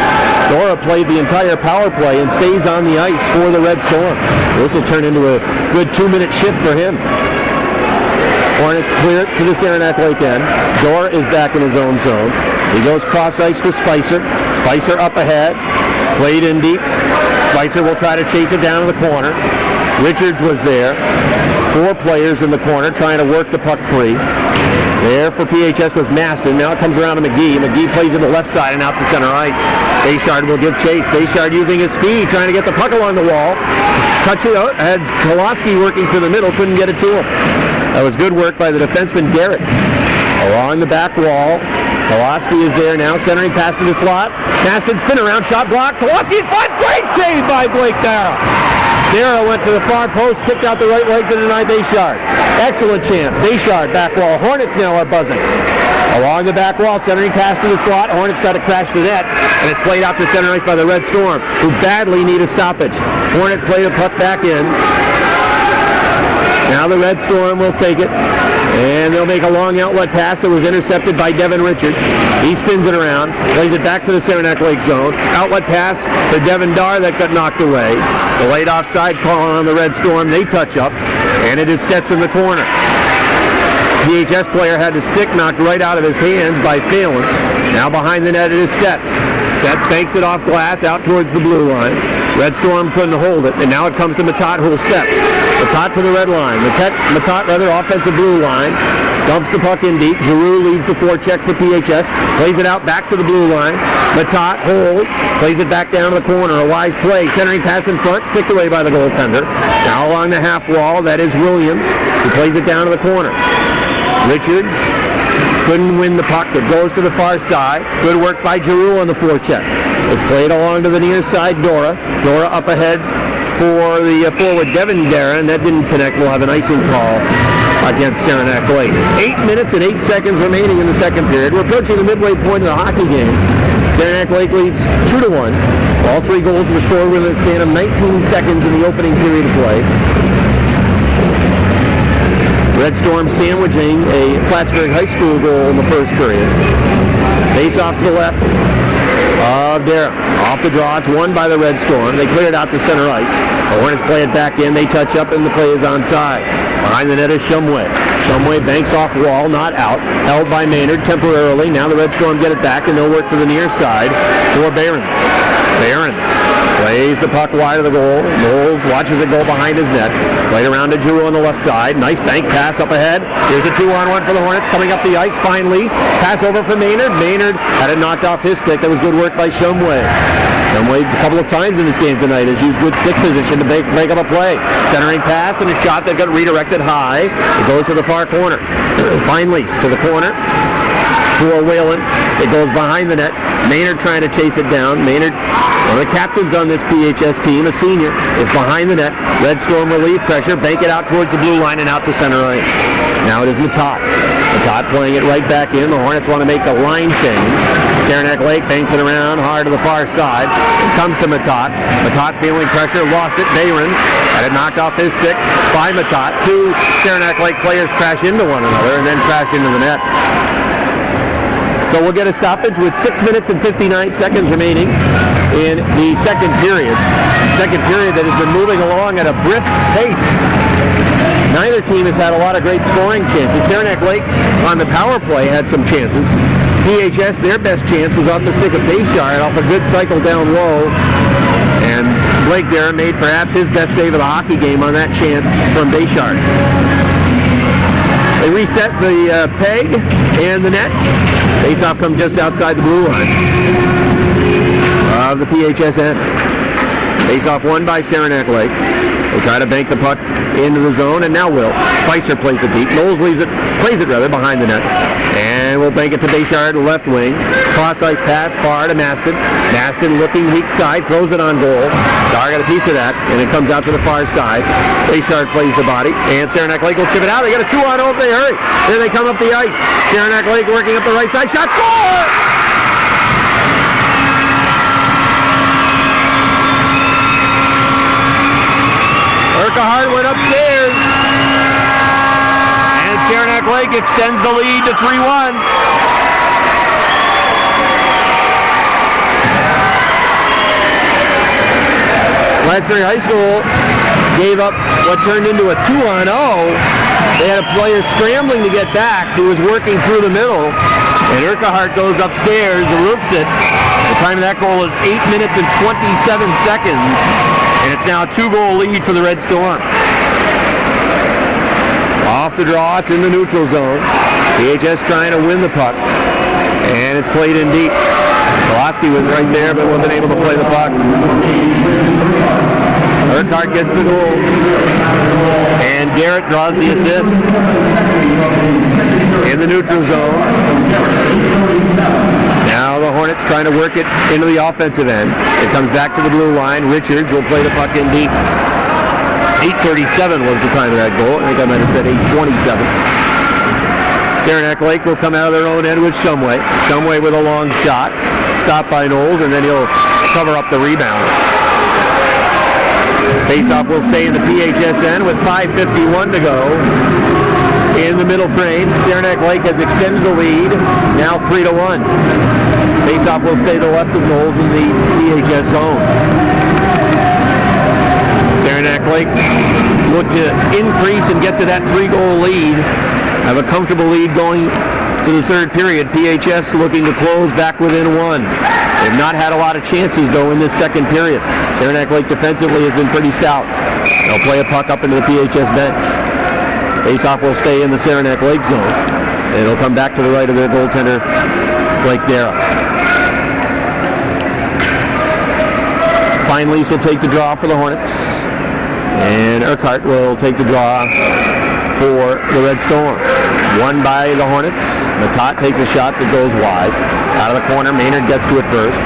Dora played the entire power play and stays on the ice for the Red Storm. This will turn into a good 2-minute shift for him. Hornets clear it to the Saranac Lake end. Dora is back in his own zone. He goes cross ice for Spicer. Spicer up ahead. Played in deep. Spicer will try to chase it down to the corner. Richards was there. 4 players in the corner trying to work the puck free. There for PHS was Maston. Now it comes around to McGee. McGee plays it to the left side and out to center ice. Bayshard will give chase. Bayshard using his speed, trying to get the puck along the wall. Touch it out. Had Koloski working to the middle. Couldn't get it to him. That was good work by the defenseman Garrett. Along the back wall. Koloski is there now. Centering pass to the slot. Maston spin around. Shot blocked. Koloski in front. Great save by Blake Dara. Dara went to the far post, kicked out the right leg to deny Bayshard. Excellent chance. Bayshard back wall. Hornets now are buzzing. Along the back wall, centering pass to the slot. Hornets try to crash the net, and it's played out to center ice by the Red Storm, who badly need a stoppage. Hornet play the puck back in. Now the Red Storm will take it, and they'll make a long outlet pass that was intercepted by Devin Richards. He spins it around, plays it back to the Saranac Lake zone. Outlet pass to Devin Darr that got knocked away. The late offside call on the Red Storm. They touch up, and it is Stets in the corner. PHS player had the stick knocked right out of his hands by Phelan. Now behind the net it is Stets. Stets banks it off glass out towards the blue line. Red Storm couldn't hold it, and now it comes to Matat, who will step. Matat to the red line. Matat, offensive blue line. Dumps the puck in deep. Giroux leads the forecheck for PHS. Plays it out back to the blue line. Matat holds. Plays it back down to the corner. A wise play. Centering pass in front. Sticked away by the goaltender. Now along the half wall, that is Williams, who plays it down to the corner. Richards couldn't win the puck. It goes to the far side. Good work by Giroux on the forecheck. It's played along to the near side, Dora. Dora up ahead for the forward, Devin Darr, and that didn't connect. We'll have an icing call against Saranac Lake. 8 minutes and 8 seconds remaining in the second period. We're approaching the midway point of the hockey game. Saranac Lake leads 2-1. All three goals were scored within a span of 19 seconds in the opening period of play. Red Storm sandwiching a Plattsburgh High School goal in the first period. Face off to the left of Darragh. Off the draw, it's won by the Red Storm. They clear it out to center ice. The Hornets play it back in. They touch up, and the play is onside. Behind the net is Shumway. Shumway banks off wall, not out. Held by Maynard temporarily. Now the Red Storm get it back, and they'll work to the near side for Behrens. Behrens plays the puck wide of the goal. Knowles watches it go behind his net. Right around to Giroux on the left side. Nice bank pass up ahead. Here's a 2-on-1 for the Hornets coming up the ice. Fine lease. Pass over for Maynard. Maynard had it knocked off his stick. That was good work by Shumway. Shumway a couple of times in this game tonight has used good stick position to break up a play. Centering pass and a shot that got redirected high. It goes to the far corner. Fine lease to the corner for Whalen. It goes behind the net. Maynard trying to chase it down. Maynard, one of the captains on this PHS team, a senior, is behind the net. Red Storm relieve pressure, bank it out towards the blue line and out to center ice. Now it is Matat. Matat playing it right back in. The Hornets want to make a line change. Saranac Lake banks it around hard to the far side. It comes to Matat. Matat feeling pressure, lost it. Behrens had it knocked off his stick by Matat. Two Saranac Lake players crash into one another and then crash into the net. So we'll get a stoppage with 6 minutes and 59 seconds remaining in the second period. Second period that has been moving along at a brisk pace. Neither team has had a lot of great scoring chances. Saranac Lake on the power play had some chances. PHS, their best chance was off the stick of Bayshard off a good cycle down low. And Blake there made perhaps his best save of the hockey game on that chance from Bayshard. They reset the peg and the net. Face-off comes just outside the blue line of the PHS end. Face-off won by Saranac Lake. They try to bank the puck into the zone, and now Will. Spicer plays it deep. Knowles plays it behind the net. And will bank it to Bayshard, left wing. Cross-ice pass far to Maston. Maston looking weak side, throws it on goal. Darr got a piece of that, and it comes out to the far side. Bayshard plays the body, and Saranac Lake will chip it out. They got a 2-on-0 if they hurry. There they come up the ice. Saranac Lake working up the right side. Shot, score! Urquhart went upstairs, and Saranac Lake extends the lead to 3-1. Plattsburgh High School gave up what turned into a 2-on-0. They had a player scrambling to get back who was working through the middle, and Urquhart goes upstairs, roofs it. The time of that goal is 8 minutes and 27 seconds. And it's now a 2-goal lead for the Red Storm. Off the draw, it's in the neutral zone. PHS trying to win the puck. And it's played in deep. Kowalski was right there, but wasn't able to play the puck. Urquhart gets the goal. And Garrett draws the assist. In the neutral zone. Now the Hornets trying to work it into the offensive end. It comes back to the blue line. Richards will play the puck in deep. 8:37 was the time of that goal. I think I might have said 8:27. Saranac Lake will come out of their own end with Shumway. Shumway with a long shot. Stopped by Knowles, and then he'll cover up the rebound. Faceoff will stay in the PHSN with 5:51 to go. In the middle frame, Saranac Lake has extended the lead, now 3-1. Faceoff will stay to the left of Knowles in the PHS zone. Saranac Lake look to increase and get to that 3-goal lead. Have a comfortable lead going to the third period. PHS looking to close back within one. They've not had a lot of chances though in this second period. Saranac Lake defensively has been pretty stout. They'll play a puck up into the PHS bench. Faceoff will stay in the Saranac Lake zone. And it'll come back to the right of their goaltender, Blake Dara. Feinlease will take the draw for the Hornets. And Urquhart will take the draw for the Red Storm. Won by the Hornets. Matat takes a shot that goes wide. Out of the corner, Maynard gets to it first.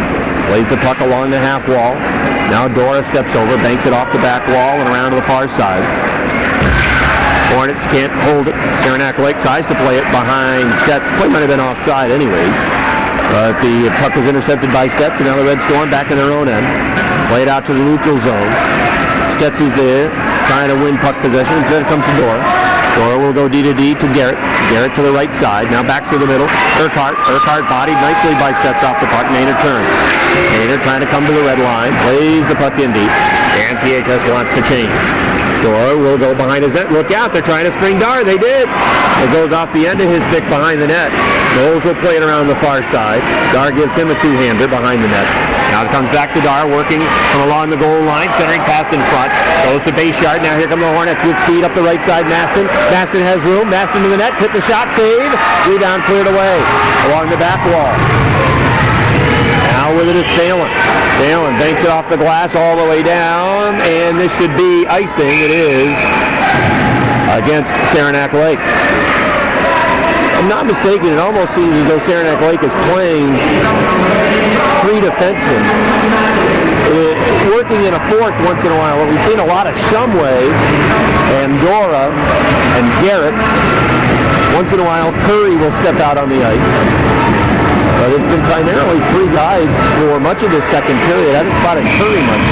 Plays the puck along the half wall. Now Dora steps over, banks it off the back wall and around to the far side. Hornets can't hold it. Saranac Lake tries to play it behind Stetz. Play might have been offside anyways. But the puck was intercepted by Stetz, and now the Red Storm back in their own end. Play it out to the neutral zone. Stetz is there, trying to win puck possession. Instead comes to Dora. Dora will go D to D to Garrett. Garrett to the right side. Now back through the middle. Urquhart. Urquhart bodied nicely by Stetz off the puck. Maynard turns. Maynard trying to come to the red line. Plays the puck in deep. And PHS wants to change. Dora will go behind his net. Look out, they're trying to spring Dar. They did. It goes off the end of his stick behind the net. Knowles will play it around the far side. Dar gives him a two-hander behind the net. Now it comes back to Dar, working from along the goal line, centering pass in front. Goes to Bayshard. Now here come the Hornets with speed up the right side. Maston. Maston has room. Maston to the net. Hit the shot. Save. Rebound cleared away along the back wall. Now with it is Phelan. Phelan banks it off the glass all the way down, and this should be icing. It is against Saranac Lake. If I'm not mistaken, it almost seems as though Saranac Lake is playing three defensemen. Working in a fourth once in a while. We've seen a lot of Shumway and Dora and Garrett. Once in a while, Curry will step out on the ice. But it's been primarily three guys for much of this second period. I haven't spotted Curry much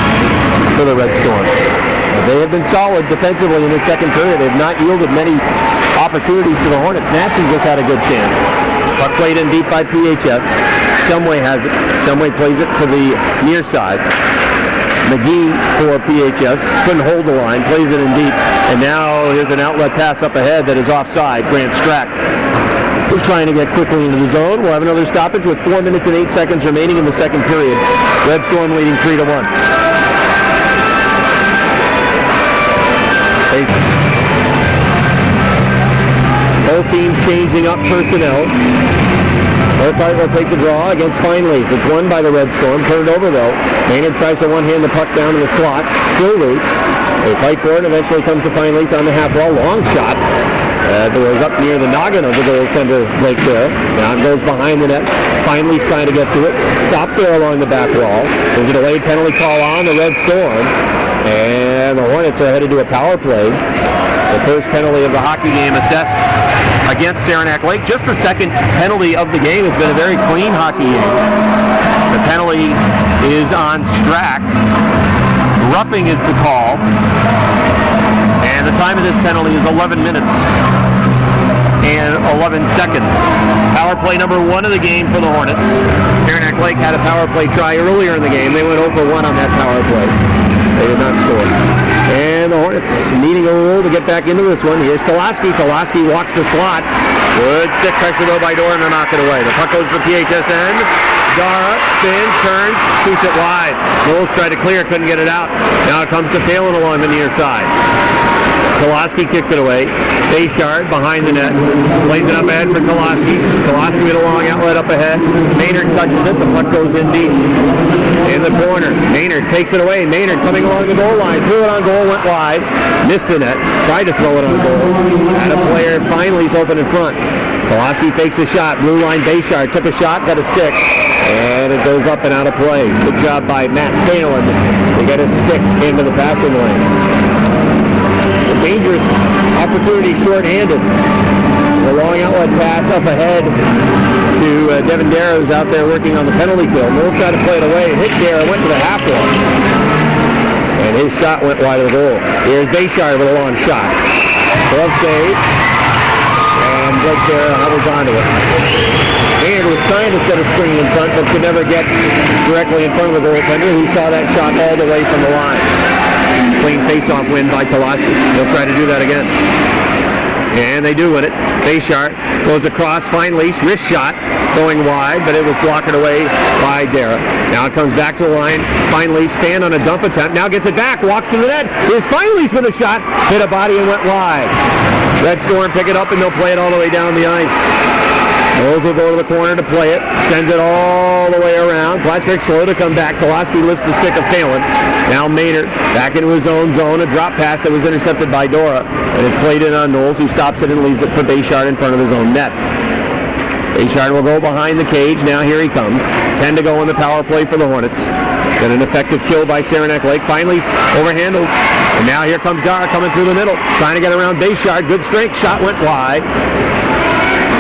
for the Red Storm. They have been solid defensively in this second period. They have not yielded many opportunities to the Hornets. Maston just had a good chance. Puck played in deep by PHS. Shumway has it. Shumway plays it to the near side. McGee for PHS. Couldn't hold the line. Plays it in deep. And now here's an outlet pass up ahead that is offside. Grant Strack is trying to get quickly into the zone. We'll have another stoppage with 4 minutes and 8 seconds remaining in the second period. Red Storm leading 3-1. Both teams changing up personnel. Urquhart will take the draw against Feinlease. It's won by the Red Storm. Turned over though. Maynard tries to one-hand the puck down to the slot. Still loose. They fight for it. Eventually comes to Feinlease on the half wall. Long shot. It was up near the noggin of the goaltender Blake there. Now it goes behind the net. Feinlease trying to get to it. Stopped there along the back wall. There's a delayed penalty call on the Red Storm. And the Hornets are headed to a power play. The first penalty of the hockey game assessed against Saranac Lake. Just the second penalty of the game. It's been a very clean hockey game. The penalty is on Strack. Roughing is the call. And the time of this penalty is 11 minutes and 11 seconds. Power play number 1 of the game for the Hornets. Saranac Lake had a power play try earlier in the game. They went 0 for 1 on that power play. They did not score. And the Hornets needing a roll to get back into this one. Here's Tulaski. Tulaski walks the slot. Good stick pressure though by Doran to knock it away. The puck goes to the PHS end. Dara spins, turns, shoots it wide. Knowles tried to clear, couldn't get it out. Now it comes to Phelan along the near side. Tulaski kicks it away. Bayshard behind the net. Plays it up ahead for Tulaski. Tulaski with a long outlet up ahead. Maynard touches it. The puck goes in deep. In the corner. Maynard takes it away. Maynard coming along the goal line. Threw it on goal, went wide. Missed the net. Tried to throw it on goal. Had a player finally is open in front. Tulaski fakes a shot. Blue line Bayshard took a shot, got a stick. And it goes up and out of play. Good job by Matt Phelan to get his stick into the passing lane. A dangerous opportunity short-handed. The long outlet pass up ahead to Devin Dara, who's out there working on the penalty kill. Knowles tried to play it away. Hit Dara, went to the half wall. And his shot went wide of the goal. Here's Bayshard with a long shot. Glove save. And Blake Dara hovers onto it. And was trying to set a screen in front, but could never get directly in front of the goaltender, who saw that shot all the way from the line. Clean face-off win by Tulaski. They'll try to do that again. And they do win it. Bayshard goes across, Feinlease, wrist shot, going wide, but it was blocked away by Dara. Now it comes back to the line. Feinlease, fan on a dump attempt, now gets it back, walks to the net. Here's Feinlease with a shot, hit a body and went wide. Red Storm pick it up and they'll play it all the way down the ice. Knowles will go to the corner to play it, sends it all the way around. Plattsburgh slow to come back. Tulaski lifts the stick of Phelan. Now Maynard back into his own zone. A drop pass that was intercepted by Dora. And it's played in on Knowles, who stops it and leaves it for Bayshard in front of his own net. Bayshard will go behind the cage. Now here he comes. 10 to go in the power play for the Hornets. Then an effective kill by Saranac Lake. Finally overhandles. And now here comes Dara coming through the middle. Trying to get around Bayshard. Good strength. Shot went wide.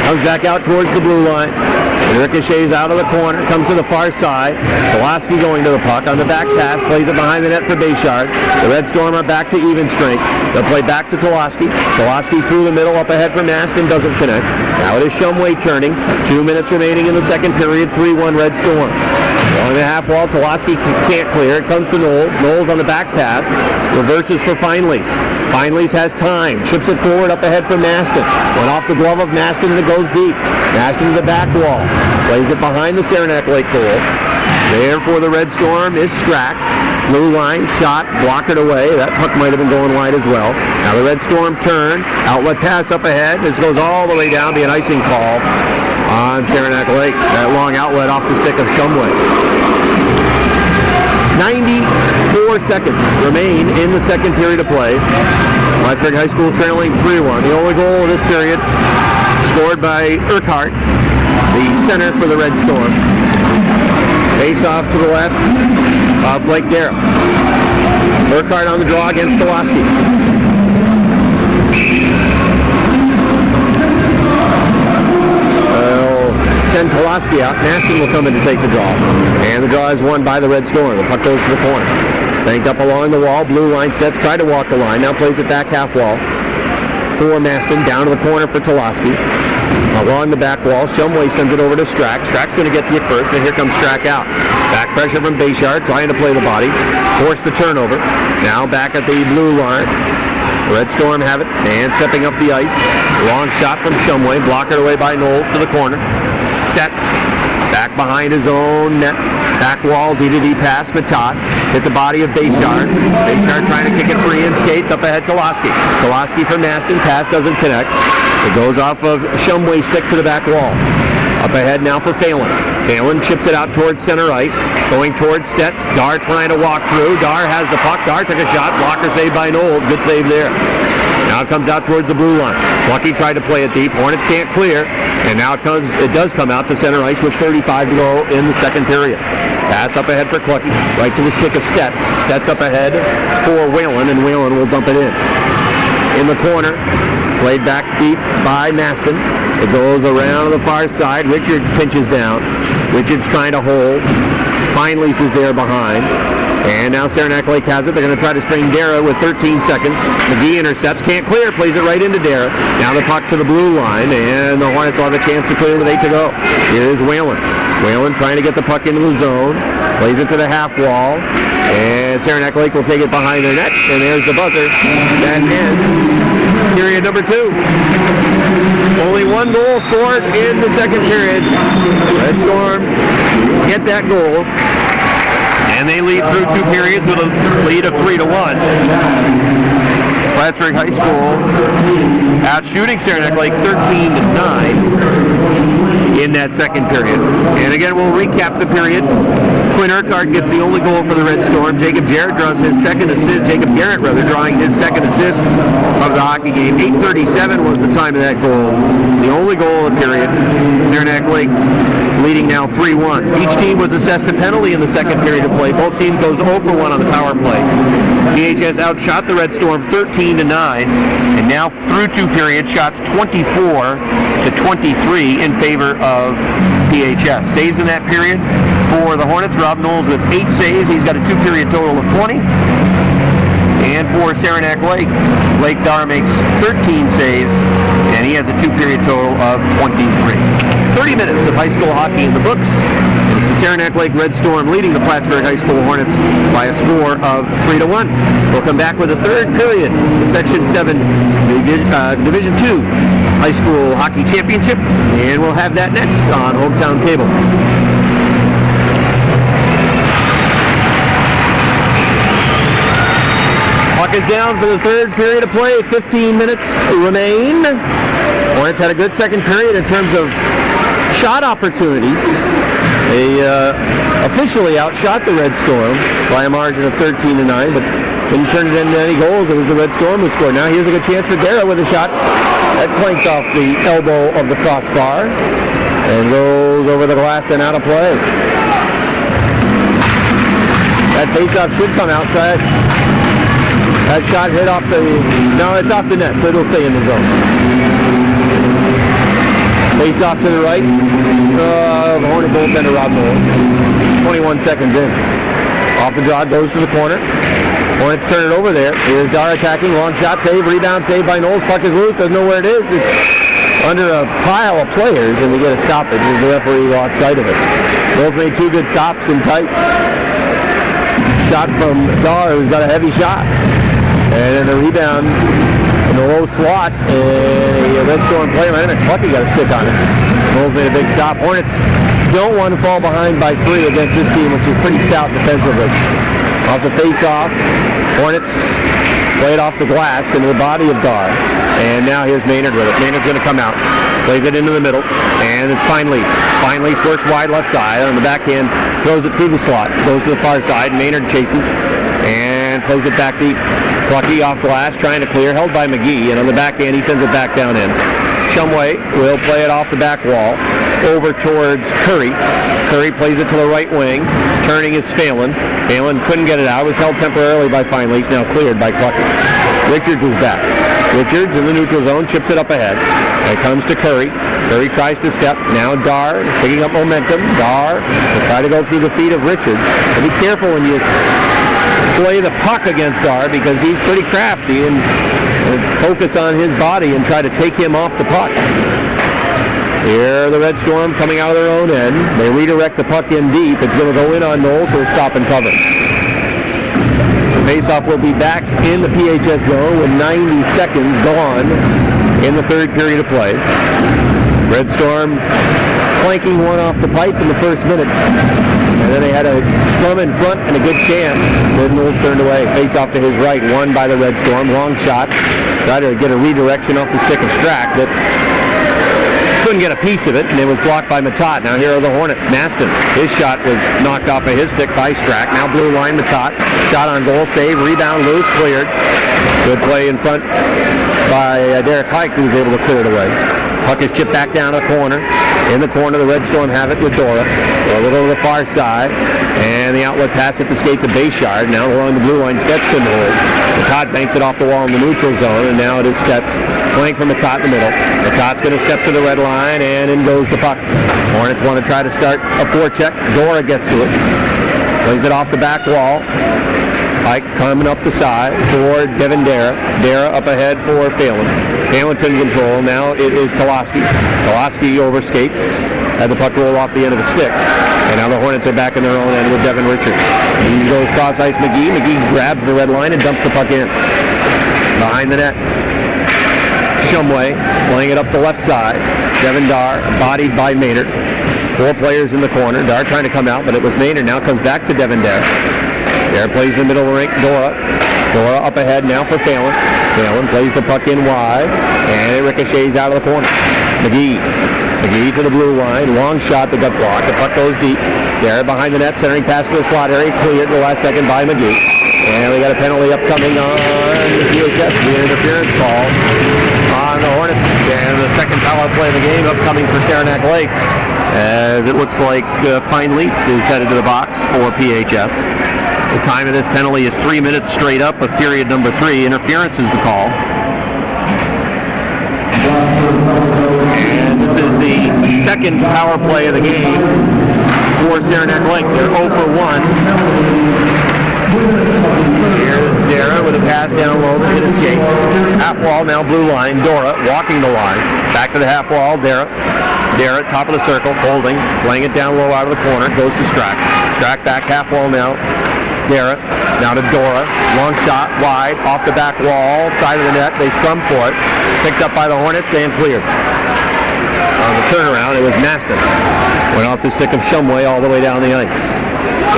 Comes back out towards the blue line. And ricochets out of the corner. Comes to the far side. Pulaski going to the puck on the back pass. Plays it behind the net for Bayshard. The Red Storm are back to even strength. They'll play back to Tulaski. Tulaski through the middle, up ahead for Maston. Doesn't connect. Now it is Shumway turning. 2 minutes remaining in the second period. 3-1 Red Storm. Along the half wall, Tulaski can't clear. It comes to Knowles. Knowles on the back pass. Reverses for Feinlease. Feinlease has time. Chips it forward up ahead for Maston. Went off the glove of Maston and it goes deep. Maston to the back wall. Plays it behind the Saranac Lake goal. There for the Red Storm is Strack. Blue line, shot, blockered away. That puck might have been going wide as well. Now the Red Storm turn. Outlet pass up ahead. This goes all the way down. Be an icing call on Saranac Lake. That long outlet off the stick of Shumway. 94 seconds remain in the second period of play. Plattsburgh High School trailing 3-1. The only goal of this period scored by Urquhart, the center for the Red Storm. Face off to the left of Blake Dara. Urquhart on the draw against Pulaski. Send Pulaski out. Maston will come in to take the draw. And the draw is won by the Red Storm. The puck goes to the corner. Banked up along the wall. Blue line steps. Tried to walk the line. Now plays it back half wall for Maston. Down to the corner for Tulaski. Along the back wall. Shumway sends it over to Strack. Strack's going to get to it first. And here comes Strack out. Back pressure from Bayshard. Trying to play the body. Force the turnover. Now back at the blue line. Red Storm have it. And stepping up the ice. Long shot from Shumway. Blocked away by Knowles to the corner. Stetz back behind his own net. Back wall, D-to-D pass, Matat. Hit the body of Bayshard. Bayshard trying to kick it free and skates up ahead Tulaski. Tulaski for Maston. Pass doesn't connect. It goes off of Shumway's stick to the back wall. Up ahead now for Phelan. Phelan chips it out towards center ice. Going towards Stetz. Dar trying to walk through. Dar has the puck. Dar took a shot. Blocker saved by Knowles. Good save there. Now it comes out towards the blue line. Plucky tried to play it deep. Hornets can't clear. And now it does come out to center ice with 35 to go in the second period. Pass up ahead for Clucky. Right to the stick of Stetz. Stetz up ahead for Whalen, and Whalen will dump it in. In the corner. Played back deep by Maston. It goes around to the far side. Richards pinches down. Richards trying to hold. Feinlease is there behind. And now Saranac Lake has it. They're going to try to spring Dara with 13 seconds. McGee intercepts. Can't clear. Plays it right into Dara. Now the puck to the blue line. And the Hornets will have a chance to clear with 8 to go. Here's Whalen. Whalen trying to get the puck into the zone. Plays it to the half wall. And Saranac Lake will take it behind their net. And there's the buzzer. That ends period number 2. Only one goal scored in the second period. Red Storm get that goal. And they lead through 2 periods with a lead of 3-1. Plattsburgh High School out shooting Saranac Lake 13-9 in that second period. And again, we'll recap the period. Quinn Urquhart gets the only goal for the Red Storm. Jacob Garrett draws his second assist. Jacob Garrett, rather, drawing his second assist of the hockey game. 8:37 was the time of that goal. The only goal of the period. Saranac Lake leading now 3-1. Each team was assessed a penalty in the second period of play. Both teams goes 0 for 1 on the power play. PHS outshot the Red Storm 13-9, and now through 2 periods, shots 24-23 in favor of PHS. Saves in that period for the Hornets. Rob Knowles with 8 saves. He's got a 2-period total of 20. And for Saranac Lake, Lake Dar makes 13 saves, and he has a 2-period total of 23. 30 minutes of high school hockey in the books. It's the Saranac Lake Red Storm leading the Plattsburgh High School Hornets by a score of 3-1. We'll come back with a third period, the Section 7 Division II High School Hockey Championship, and we'll have that next on Hometown Cable. Puck is down for the third period of play. 15 minutes remain. Hornets had a good second period in terms of shot opportunities. They officially outshot the Red Storm by a margin of 13-9, but didn't turn it into any goals. It was the Red Storm who scored. Now here's a good chance for Dara with a shot. That clanks off the elbow of the crossbar and goes over the glass and out of play. That faceoff should come outside. That shot hit off the... No, it's off the net, so it'll stay in the zone. Face off to the right. The Hornet goaltender Rob Knowles. 21 seconds in. Off the draw, goes to the corner. Hornets turn it over there. Here's Dar attacking. Long shot, save, rebound, save by Knowles. Puck is loose, doesn't know where it is. It's under a pile of players, and we get a stoppage as the referee lost sight of it. Knowles made 2 good stops in tight. Shot from Dar, who's got a heavy shot. And then a rebound in the low slot, and a Red Storm player, and Clucky got a stick on it. Knowles made a big stop. Hornets don't want to fall behind by 3 against this team, which is pretty stout defensively. Off the face-off, Hornets play it off the glass into the body of Dar. And now here's Maynard with it. Maynard's going to come out. Plays it into the middle, and it's Feinlease. Feinlease works wide left side. On the backhand, throws it through the slot. Goes to the far side. Maynard chases and plays it back deep. Clucky off glass, trying to clear. Held by McGee, and on the backhand, he sends it back down in. Shumway will play it off the back wall over towards Curry. Curry plays it to the right wing. Turning is Phelan. Phelan couldn't get it out. It was held temporarily by Feinlease, now cleared by Clucky. Richards is back. Richards in the neutral zone, chips it up ahead. It comes to Curry. Curry tries to step. Now Dar picking up momentum. Dar will try to go through the feet of Richards. But be careful when you play the puck against Dar, because he's pretty crafty, and focus on his body and try to take him off the puck. Here the Red Storm coming out of their own end. They redirect the puck in deep. It's going to go in on Knowles, so it'll stop and cover. The faceoff will be back in the PHS zone with 90 seconds gone in the third period of play. Red Storm clanking one off the pipe in the first minute. And then they had a scrum in front and a good chance. Then Knowles turned away. Face off to his right, won by the Red Storm. Long shot. Tried to get a redirection off the stick of Strack, but couldn't get a piece of it, and it was blocked by Matat. Now here are the Hornets. Maston. His shot was knocked off of his stick by Strack. Now blue line, Matat. Shot on goal, save, rebound, loose, cleared. Good play in front by Derek Hike, who was able to clear it away. Puck is chipped back down to the corner. In the corner, the Red Storm have it with Dora. A little to the far side. And the outlet pass at the skates of Bayshard. Now along the blue line, Stets couldn't hold. Matat banks it off the wall in the neutral zone, and now it is Stets playing for Matat in the middle. Matat's going to step to the red line, and in goes the puck. Hornets want to try to start a forecheck. Dora gets to it. Plays it off the back wall. Pike coming up the side for Devin Dara. Dara up ahead for Phelan. Phelan couldn't control. Now it is Toloski. Toloski overskates. Had the puck roll off the end of the stick. And now the Hornets are back in their own end with Devin Richards. He goes cross ice McGee. McGee grabs the red line and dumps the puck in. Behind the net. Shumway playing it up the left side. Devin Dar bodied by Maynard. 4 players in the corner. Dar trying to come out, but it was Maynard. Now comes back to Devin Dar. Dar plays in the middle of the rink. Dora up ahead now for Phelan. Phelan plays the puck in wide, and it ricochets out of the corner. McGee to the blue line. Long shot that got blocked. The puck goes deep. There behind the net, centering pass to the slot area. Cleared the last second by McGee. And we got a penalty upcoming on the PHS. The interference call on the Hornets. And the second power play play of the game upcoming for Saranac Lake, as it looks like Fine Lease is headed to the box for PHS. The time of this penalty is 3 minutes straight up of period number 3. Interference is the call. And this is the second power play of the game for Saranac Lake. They're 0 for 1. Here's Dara with a pass down low, the hit escape. Half wall, now blue line. Dora walking the line. Back to the half wall. Dara, top of the circle, holding, playing it down low out of the corner. Goes to Strack. Strack back half wall now. Dara, now to Dora. Long shot, wide, off the back wall, side of the net. They scrum for it. Picked up by the Hornets and cleared. On the turnaround, it was Maston. Went off the stick of Shumway all the way down the ice.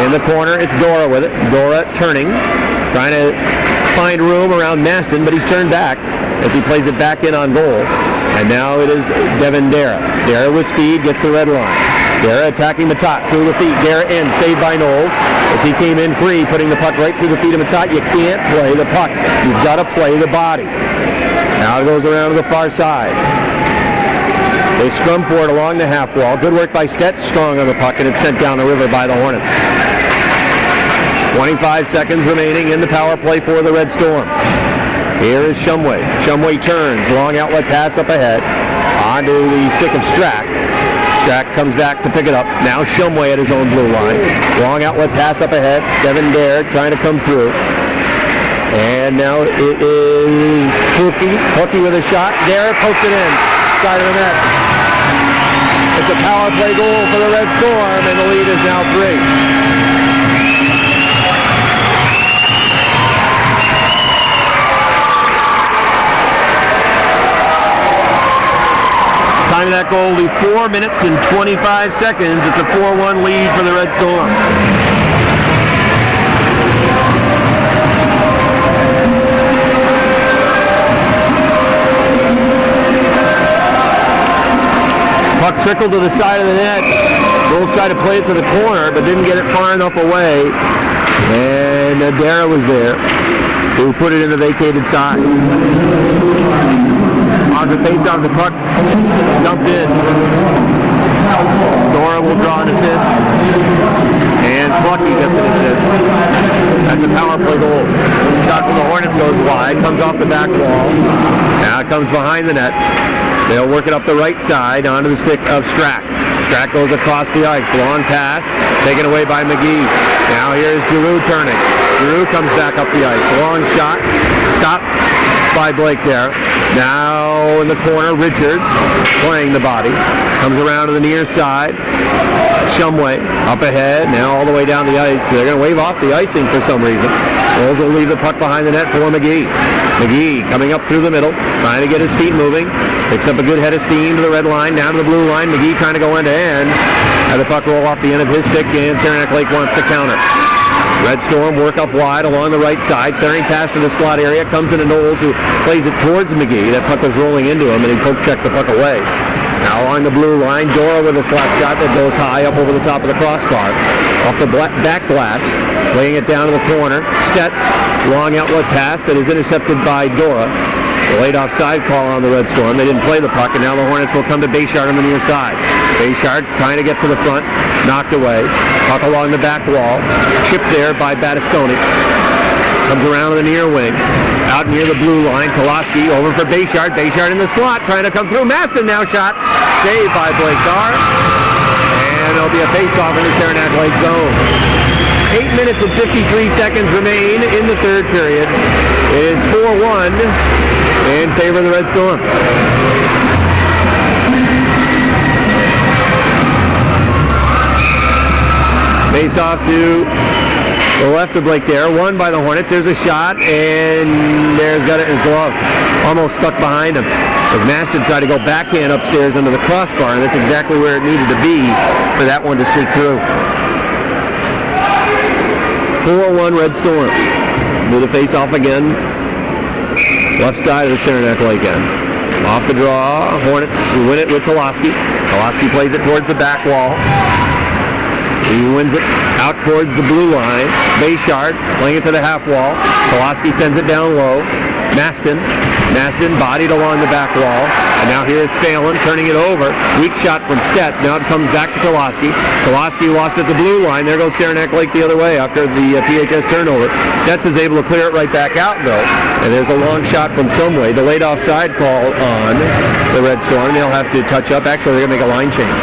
In the corner, it's Dora with it. Dora turning, trying to find room around Maston, but he's turned back as he plays it back in on goal. And now it is Devin Dara. Dara with speed, gets the red line. Dara attacking Matat through the feet. Dara in, saved by Knowles as he came in free, putting the puck right through the feet of Matat. You can't play the puck. You've got to play the body. Now it goes around to the far side. They scrum for it along the half wall. Good work by Stett, strong on the puck, and it's sent down the river by the Hornets. 25 seconds remaining in the power play for the Red Storm. Here is Shumway. Shumway turns, long outlet pass up ahead, onto the stick of Strack. Strack comes back to pick it up. Now Shumway at his own blue line. Long outlet pass up ahead. Devin Dare trying to come through. And now it is Hookie with a shot. Dare pokes it in. Side of the net. It's a power play goal for the Red Storm, and the lead is now 3. Time of that goal will be 4 minutes and 25 seconds. It's a 4-1 lead for the Red Storm. Puck trickled to the side of the net. Bulls tried to play it to the corner, but didn't get it far enough away. And Dara was there, who put it in the vacated side. On the face-off, the puck dumped in. Dora will draw an assist, and Plucky gets an assist. That's a power play goal. Shot from the Hornets goes wide, comes off the back wall. Now it comes behind the net. They'll work it up the right side onto the stick of Strack. Strack goes across the ice. Long pass, taken away by McGee. Now here's Giroux turning. Giroux comes back up the ice. Long shot, stopped by Blake there. Now in the corner, Richards playing the body. Comes around to the near side. Shumway up ahead, now all the way down the ice. They're going to wave off the icing for some reason. Bulls will leave the puck behind the net for McGee. McGee coming up through the middle, trying to get his feet moving. Picks up a good head of steam to the red line, down to the blue line. McGee trying to go end to end. Had the puck roll off the end of his stick, and Saranac Lake wants to counter. Red Storm work up wide along the right side. Centering pass to the slot area. Comes into Knowles, who plays it towards McGee. That puck was rolling into him, and he poke checked the puck away. Now on the blue line, Dora with a slap shot that goes high up over the top of the crossbar. Off the back glass, laying it down to the corner. Stets, long outlet pass that is intercepted by Dora. The late offside call on the Red Storm. They didn't play the puck, and now the Hornets will come to Bayshard on the near side. Bayshard trying to get to the front, knocked away. Puck along the back wall, chipped there by Battistoni. Comes around to the near wing. Out near the blue line, Toloski over for Bayshard. Bayshard in the slot, trying to come through. Maston now shot. Saved by Blake Carr. And there'll be a face-off in the Saranac Lake zone. 8 minutes and 53 seconds remain in the third period. It is 4-1 in favor of the Red Storm. Face-off to the left of Blake there, won by the Hornets. There's a shot, and there's got it in his glove. Almost stuck behind him. As Maston tried to go backhand upstairs under the crossbar, and that's exactly where it needed to be for that one to sneak through. 4-1 Red Storm. Do the face-off again. Left side of the Saranac Lake end. Off the draw, Hornets win it with Toloski. Toloski plays it towards the back wall. He wins it out towards the blue line. Bayshard playing it to the half wall. Toloski sends it down low. Maston Maston bodied along the back wall. And now here's Phelan turning it over. Weak shot from Stetz. Now it comes back to Kolaski. Kolaski lost at the blue line. There goes Saranac Lake the other way after the PHS turnover. Stetz is able to clear it right back out, though. And there's a long shot from Someway. Delayed offside call on the Red Storm. They'll have to touch up. Actually, they're going to make a line change.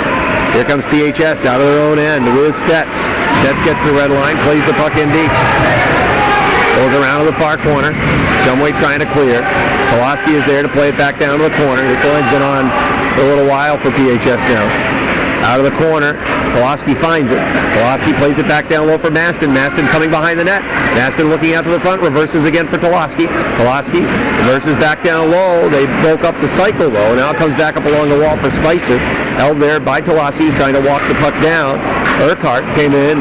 Here comes PHS out of their own end with Stetz. Stetz gets the red line, plays the puck in deep. Goes around to the far corner. Shumway trying to clear. Kolaski is there to play it back down to the corner. This line's been on for a little while for PHS now. Out of the corner, Kolaski finds it. Kolaski plays it back down low for Maston. Maston coming behind the net. Maston looking out to the front, reverses again for Kolaski. Kolaski reverses back down low. They broke up the cycle though. Now it comes back up along the wall for Spicer. Held there by Kolaski, who's trying to walk the puck down. Urquhart came in.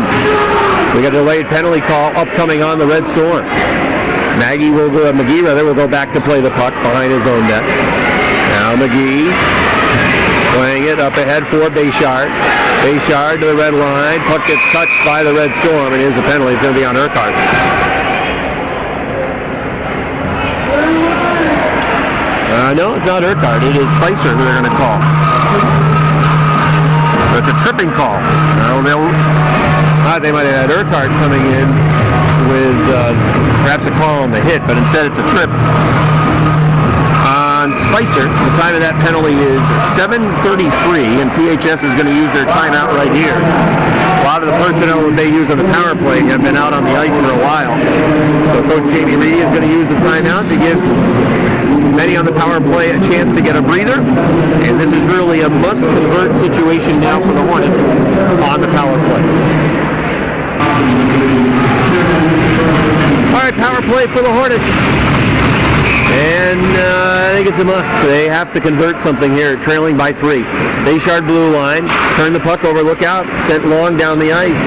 We got a delayed penalty call upcoming on the Red Storm. McGee will go back to play the puck behind his own net. Now McGee playing it up ahead for Bayshard. Bayshard to the red line. Puck gets touched by the Red Storm, and here's a penalty. It's going to be on Urquhart. No, it's not Urquhart. It is Spicer who they're going to call. It's a tripping call. They might have had Urquhart coming in with perhaps a call on the hit, but instead it's a trip on Spicer. The time of that penalty is 7:33, and PHS is going to use their timeout right here. A lot of the personnel that they use on the power play have been out on the ice for a while. So Coach Jamie Reed is going to use the timeout to give many on the power play a chance to get a breather, and this is really a must-convert situation now for the Hornets on the power play. All right, power play for the Hornets. And I think it's a must. They have to convert something here, trailing by 3. Bayshard blue line, turn the puck over, look out, sent long down the ice.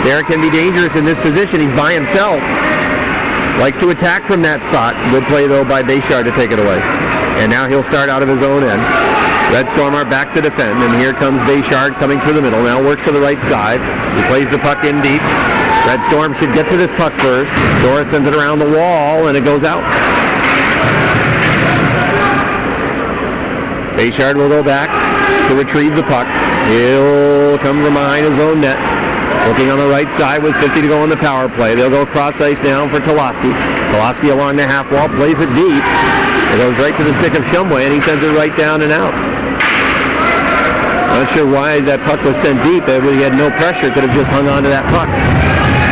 Derek can be dangerous in this position. He's by himself. Likes to attack from that spot. Good play, though, by Bayshard to take it away. And now he'll start out of his own end. Red Storm are back to defend, and here comes Bayshard coming through the middle. Now works to the right side. He plays the puck in deep. Red Storm should get to this puck first. Dora sends it around the wall, and it goes out. Bayshard will go back to retrieve the puck. He'll come from behind his own net. Looking on the right side with 50 to go on the power play. They'll go cross ice now for Kolaski. Kolaski along the half wall, plays it deep. It goes right to the stick of Shumway, and he sends it right down and out. Not sure why that puck was sent deep. He had no pressure, could have just hung on to that puck.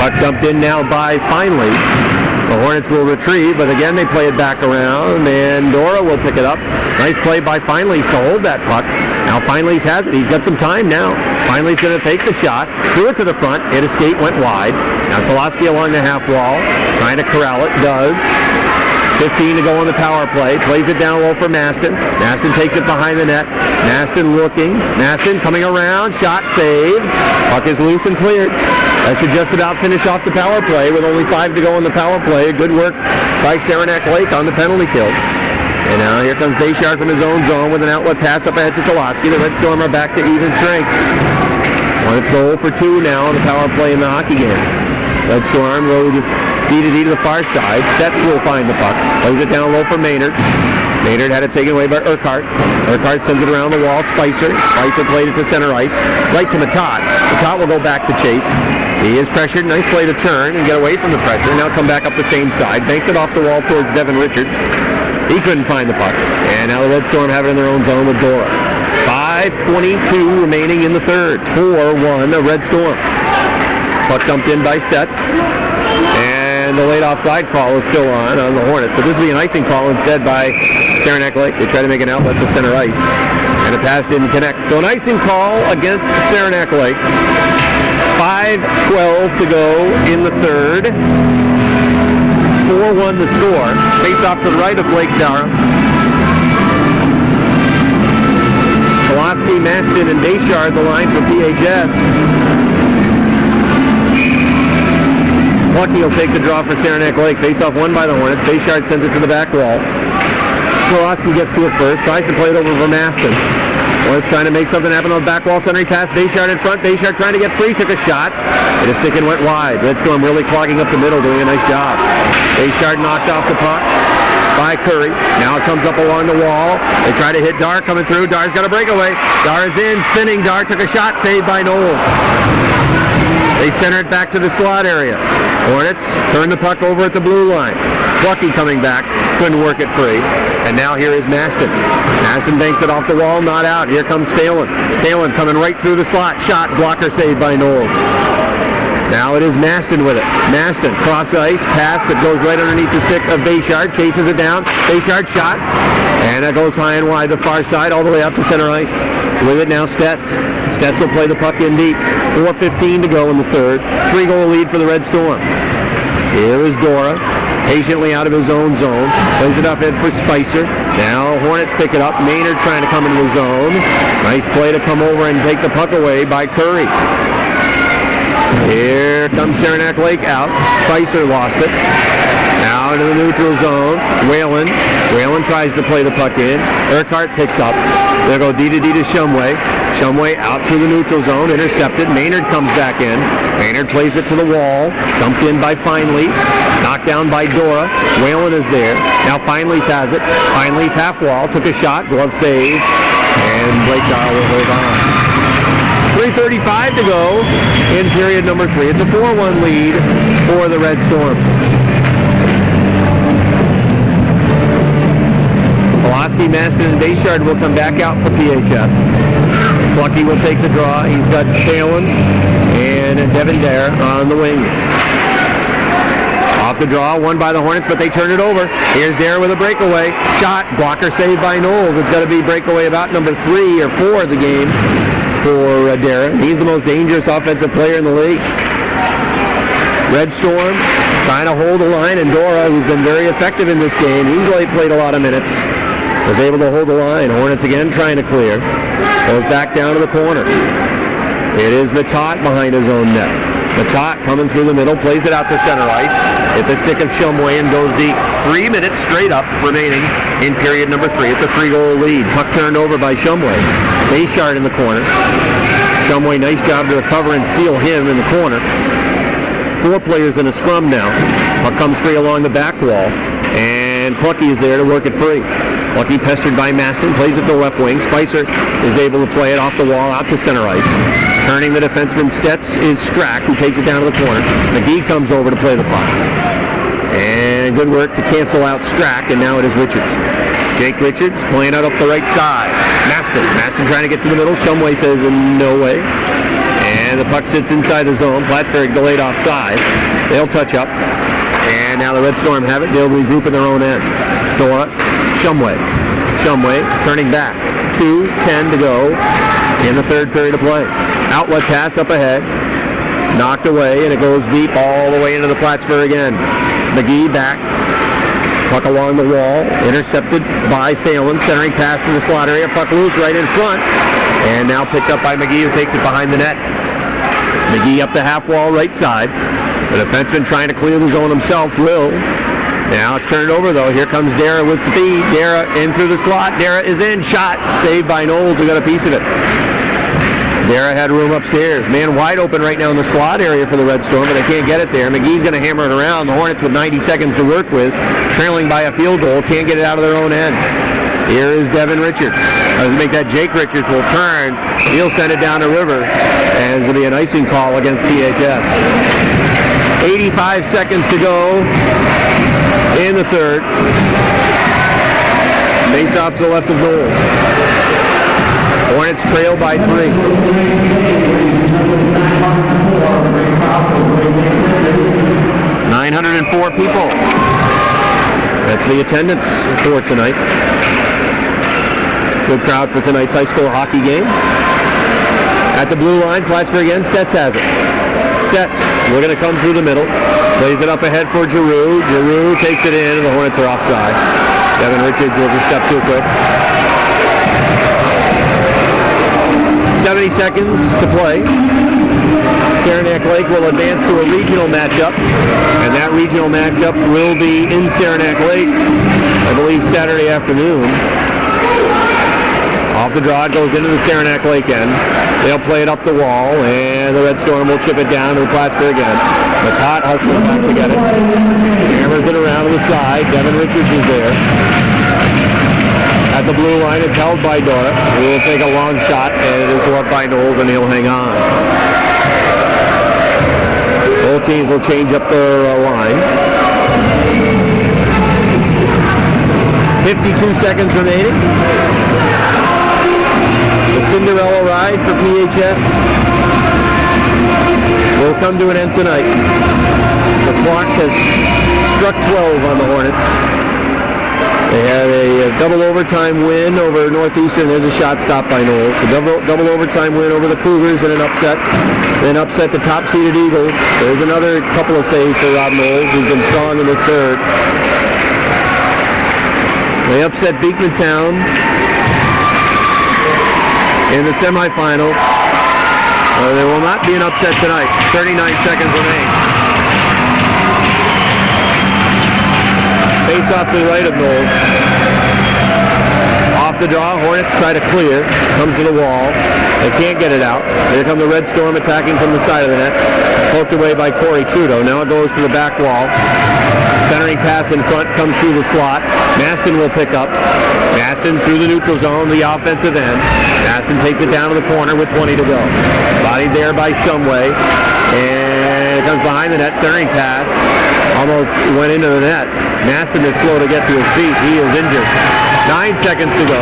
Puck dumped in now by Fineleys. The Hornets will retrieve, but again they play it back around, and Dora will pick it up. Nice play by Fineleys to hold that puck. Now Fineleys has it. He's got some time now. Fineleys going to take the shot, threw it to the front. It escaped, went wide. Now Kolaski along the half wall, trying to corral it, does. 15 to go on the power play. Plays it down low for Maston. Maston takes it behind the net. Maston looking. Maston coming around. Shot save. Puck is loose and cleared. That should just about finish off the power play with only 5 to go on the power play. Good work by Saranac Lake on the penalty kill. And now here comes Bayshard from his own zone with an outlet pass up ahead to Kolaski. The Red Storm are back to even strength. Let's go 0 for 2 now on the power play in the hockey game. Red Storm road D to the far side. Stetz will find the puck. Plays it down low for Maynard. Maynard had it taken away by Urquhart. Urquhart sends it around the wall. Spicer played it to center ice. Right to Matat. Matat will go back to chase. He is pressured. Nice play to turn and get away from the pressure. Now come back up the same side. Banks it off the wall towards Devin Richards. He couldn't find the puck. And now the Red Storm have it in their own zone with Dora. 5:22 remaining in the third. 4-1 the Red Storm. Puck dumped in by Stetz. And the late offside call is still on the Hornets. But this will be an icing call instead by Saranac Lake. They try to make an outlet to center ice. And the pass didn't connect. So an icing call against Saranac Lake. 5:12 to go in the third. 4-1 the score. Face off to the right of Blake Dara. Kolaski, Maston, and Bayshard the line for PHS. Plucky will take the draw for Saranac Lake. Face-off won by the Hornets. Bayshard sends it to the back wall. Kolaski gets to it first. Tries to play it over for Maston. Hornets trying to make something happen on the back wall. Centering pass. Bayshard in front. Bayshard trying to get free. Took a shot. And his stick and went wide. Red Storm really clogging up the middle. Doing a nice job. Bayshard knocked off the puck. by Curry. Now it comes up along the wall. They try to hit Dar coming through. Dar's got a breakaway. Dar is in, spinning. Dar took a shot, saved by Knowles. They center it back to the slot area. Hornets turn the puck over at the blue line. Plucky coming back, couldn't work it free. And now here is Maston. Maston banks it off the wall, not out. Here comes Phelan. Phelan coming right through the slot. Shot, blocker saved by Knowles. Now it is Maston with it. Maston, cross ice, pass that goes right underneath the stick of Bayshard, chases it down. Bayshard shot, and that goes high and wide the far side, all the way up to center ice. With it now, Stets. Stets will play the puck in deep. 4:15 to go in the third. 3-goal lead for the Red Storm. Here is Dora, patiently out of his own zone. Plays it up in for Spicer. Now Hornets pick it up. Maynard trying to come into the zone. Nice play to come over and take the puck away by Curry. Here comes Saranac Lake out. Spicer lost it. Now into the neutral zone. Whalen. Whalen tries to play the puck in. Urquhart picks up. They'll go D to D to Shumway. Shumway out through the neutral zone. Intercepted. Maynard comes back in. Maynard plays it to the wall. Dumped in by Feinlease. Knocked down by Dora. Whalen is there. Now Feinlease has it. Feinlease half wall. Took a shot. Glove save. And Blake Dahl will hold on. 3:35 to go in period number 3. It's a 4-1 lead for the Red Storm. Pulaski, Maston, and Bayshard will come back out for PHS. Plucky will take the draw. He's got Phelan and Devin Dare on the wings. Off the draw, won by the Hornets, but they turn it over. Here's Dare with a breakaway. Shot, blocker saved by Knowles. It's got to be breakaway about number 3 or 4 of the game for Dare. He's the most dangerous offensive player in the league. Red Storm trying to hold the line, and Dora, who's been very effective in this game, he's played a lot of minutes, was able to hold the line. Hornets again trying to clear. Goes back down to the corner. It is Matot behind his own net. Matot coming through the middle, plays it out to center ice. Hit the stick of Shumway and goes deep. 3 minutes straight up remaining in period number 3. It's a 3-goal lead. Puck turned over by Shumway. Bayshard in the corner. Shumway, nice job to recover and seal him in the corner. 4 players in a scrum now. Puck comes free along the back wall. And Plucky is there to work it free. Plucky pestered by Maston, plays it to left wing. Spicer is able to play it off the wall out to center ice. Turning the defenseman Stets is Strack, who takes it down to the corner. McGee comes over to play the puck. And good work to cancel out Strack, and now it is Richards. Jake Richards playing out up the right side. Maston trying to get to the middle. Shumway says no way. And the puck sits inside the zone. Plattsburgh delayed offside. They'll touch up. And now the Red Storm have it. They'll regroup in their own end. Dora, Shumway. Shumway turning back. 2:10 to go in the third period of play. Outlet pass up ahead. Knocked away, and it goes deep all the way into the Plattsburgh end. McGee back. Puck along the wall. Intercepted by Phelan. Centering pass to the slot area. Puck loose right in front. And now picked up by McGee, who takes it behind the net. McGee up the half wall right side. The defenseman trying to clear the zone himself. Will. Now it's turned over though. Here comes Dara with speed. Dara in through the slot. Dara is in. Shot. Saved by Knowles, who got a piece of it. Dara had room upstairs. Man wide open right now in the slot area for the Red Storm, but they can't get it there. McGee's going to hammer it around. The Hornets with 90 seconds to work with, trailing by a field goal, can't get it out of their own end. Here is Devin Richards. As we make that, Jake Richards will turn. He'll send it down the river, and it'll be an icing call against PHS. 85 seconds to go in the third. Face off to the left of Knowles. Hornets trail by 3. 904 people. That's the attendance for tonight. Good crowd for tonight's high school hockey game. At the blue line, Plattsburgh end, Stets has it. Stets, looking to come through the middle. Plays it up ahead for Giroux. Giroux takes it in, and the Hornets are offside. Devin Richards will just step too quick. 70 seconds to play. Saranac Lake will advance to a regional matchup, and that regional matchup will be in Saranac Lake, I believe Saturday afternoon. Off the draw, it goes into the Saranac Lake end. They'll play it up the wall, and the Red Storm will chip it down to the Plattsburgh end. McCott hustles back to get it. Hammers it around to the side. Devin Richards is there. At the blue line, it's held by Dora. He will take a long shot, and it is blocked by Knowles, and he'll hang on. Both teams will change up their line. 52 seconds remaining. The Cinderella ride for PHS will come to an end tonight. The clock has struck 12 on the Hornets. They had a double overtime win over Northeastern. There's a shot stopped by Knowles. A double overtime win over the Cougars and an upset. Then upset the top-seeded Eagles. There's another couple of saves for Rob Knowles, who's been strong in this third. They upset Beekmantown in the semifinal. There will not be an upset tonight. 39 seconds remain. Face off to the right of Knowles. Off the draw, Hornets try to clear. Comes to the wall. They can't get it out. Here come the Red Storm attacking from the side of the net. Poked away by Corey Trudeau. Now it goes to the back wall. Centering pass in front comes through the slot. Maston will pick up. Maston through the neutral zone, the offensive end. Maston takes it down to the corner with 20 to go. Bodied there by Shumway. And it comes behind the net. Centering pass almost went into the net. Maston is slow to get to his feet. He is injured. 9 seconds to go.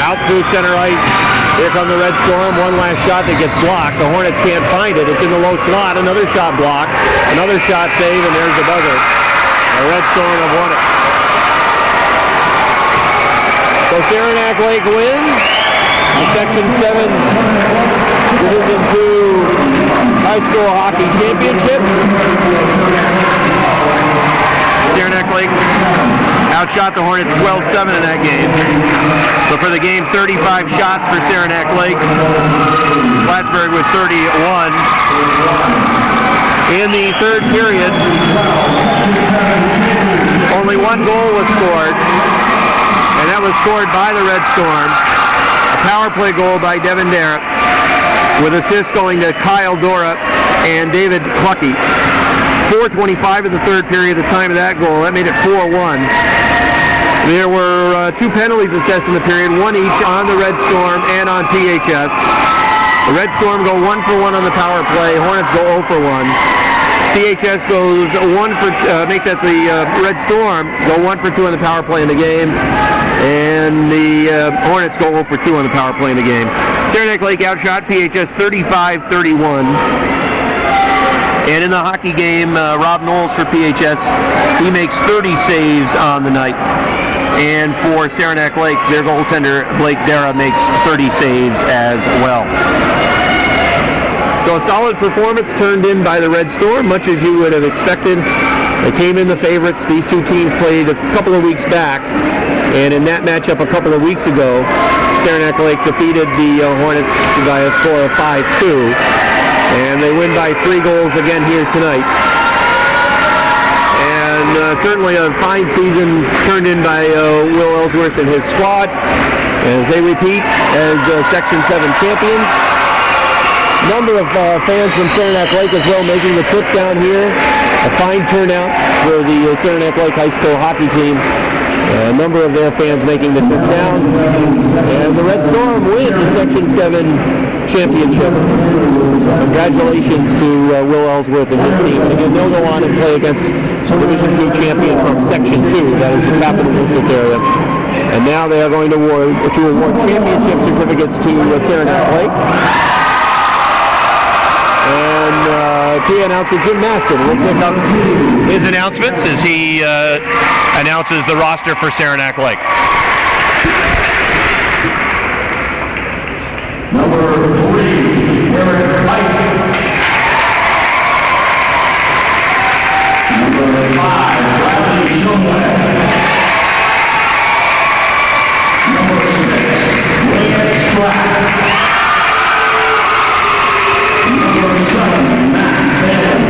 Out through center ice. Here come the Red Storm. One last shot that gets blocked. The Hornets can't find it. It's in the low slot. Another shot blocked. Another shot save, and there's the buzzer. The Red Storm have won it. So Saranac Lake wins the Section 7 Division II High School Hockey Championship. Saranac Lake outshot the Hornets 12-7 in that game. So for the game, 35 shots for Saranac Lake. Plattsburgh with 31. In the third period, only one goal was scored, and that was scored by the Red Storm. A power play goal by Devin Darrett, with assists going to Kyle Dora and David Clucky. 4:25 in the third period, the time of that goal. That made it 4-1. There were two penalties assessed in the period, one each on the Red Storm and on PHS. The Red Storm go 1 for 1 on the power play. Hornets go 0 for 1. PHS goes 1 for make that the Red Storm go 1 for 2 on the power play in the game, and the Hornets go 0 for 2 on the power play in the game. Saranac Lake outshot PHS 35-31. And in the hockey game, Rob Knowles for PHS, he makes 30 saves on the night. And for Saranac Lake, their goaltender, Blake Dara, makes 30 saves as well. So a solid performance turned in by the Red Storm, much as you would have expected. They came in the favorites. These two teams played a couple of weeks back. And in that matchup a couple of weeks ago, Saranac Lake defeated the Hornets by a score of 5-2. And they win by 3 goals again here tonight. And certainly a fine season turned in by Will Ellsworth and his squad as they repeat as Section 7 champions. Number of fans from Saranac Lake as well making the trip down here. A fine turnout for the Saranac Lake High School hockey team. A number of their fans making the trip down. And the Red Storm win the Section 7 championship. Congratulations to Will Ellsworth and his team. And again, they'll go on and play against Division II champion from Section 2, that is the Capital District area. And now they are going to award championship certificates to Saranac Lake. And pre-announcer Jim Maston will pick up his announcements as he announces the roster for Saranac Lake. Number 3, Eric Pike. Number 5, Bradley Shumway. Number 6, William Strack. Number 7, Matt Bell.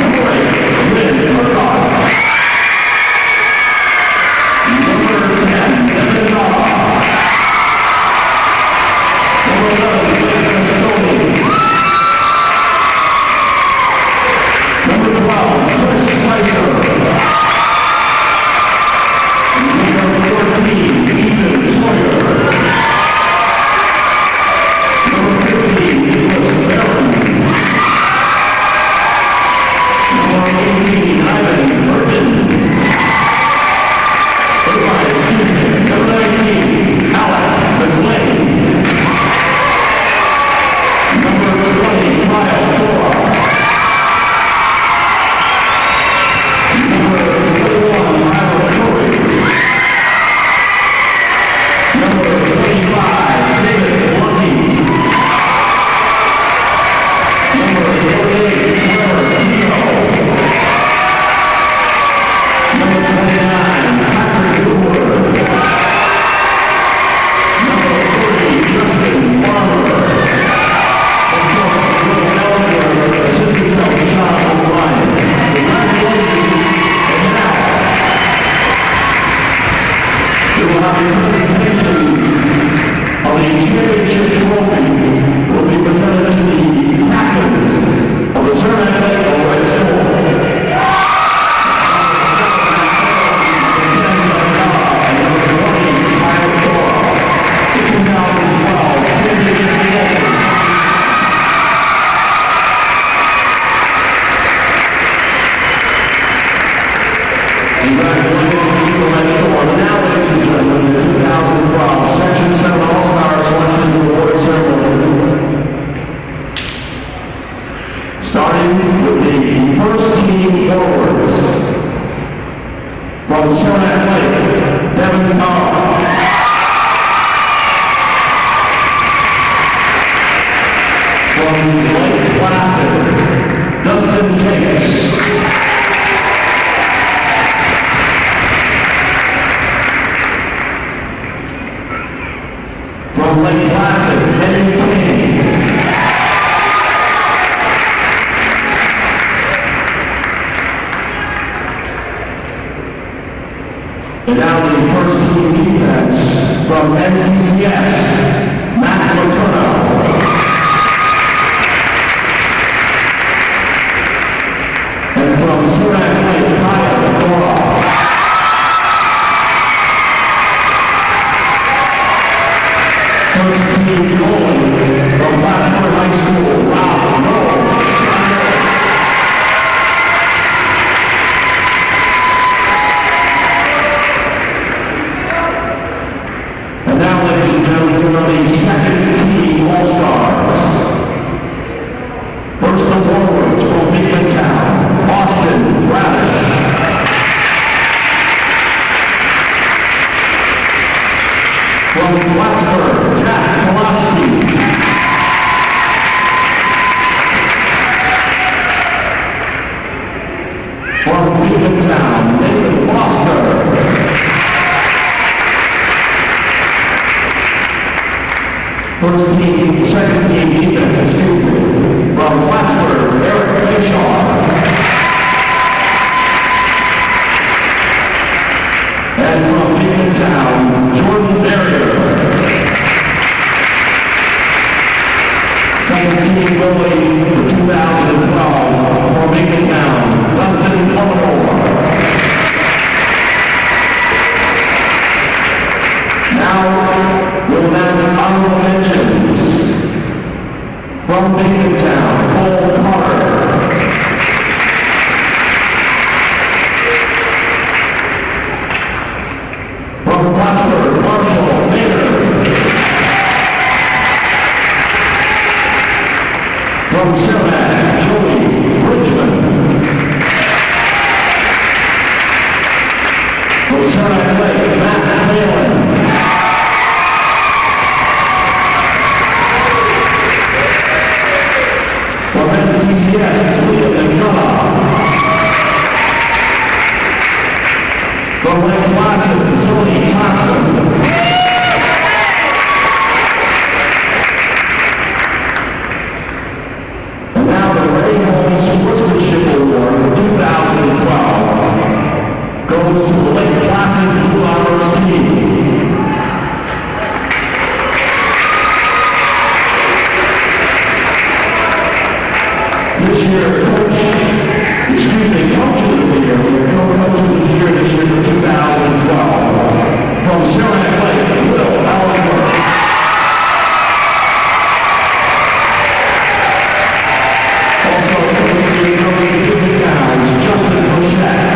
Number 8, Lynn Murdoch. Number 10, We will have a presentation of the championship trophy will be presented to the captains of the Saranac Red School. Starting with the first team forwards from Saranac Lake, Devin Carr. From Lake Placid, Dustin Jakes. From Lake Placid, Henry King. And now the first team defense from NCCS, Matt Letourneau. And from Saranac Lake, Kyle Dora. First team goalie from Plattsburgh High School, Rob Knowles. And now, ladies and gentlemen, here are the second team All-Stars. First the forwards from Midtown, Austin Radish. From Plattsburgh, Jack Pulaski. From Midtown, David Foster. First team, second team defense, excuse me, from Plattsburgh, Eric Bayshaw. And from Midtown, Jordan Barrier. Second team goalie for 2012 from Midtown, Dustin Commodore. Now, we'll announce honorable mentions from Binghamtown, Cole Carter. From Plattsburgh, Marshall Maynard. From Saranac, Joey Bridgman. From Saranac Lake, Matt Phelan. From NCCS, William McDonough. From Lake Placid, Zoni Thompson. And now the Ray Holmes Sportsmanship Award for 2012 goes to the Lake Placid Blue Bombers team. This year, coaches of the year, we have co-coaches of the year this year for 2012. From Saranac Lake, Will Ellsworth. Also, coach of the year, coach of the Towns, Justin Bouchette.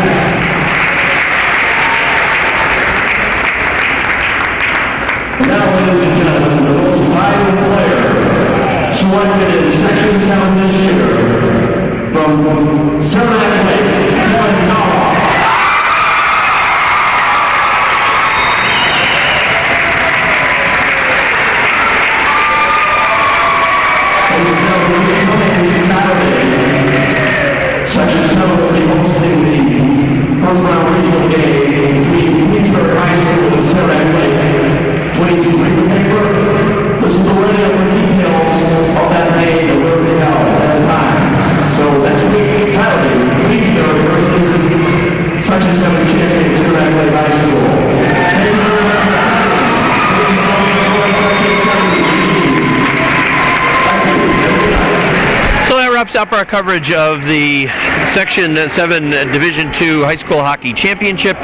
And now, ladies and gentlemen, the most valuable player selected in Section 7 this year from Saranac Lake, Kevin Nara. Ladies and gentlemen, this coming Saturday, Section 7 will be hosting the first round regional game between Plattsburgh High School and Saranac Lake. Please read the paper. Listen to radio for details of that day that will be held at the time. So next week, Saturday, wraps up our coverage of the Section 7 Division II High School Hockey Championship.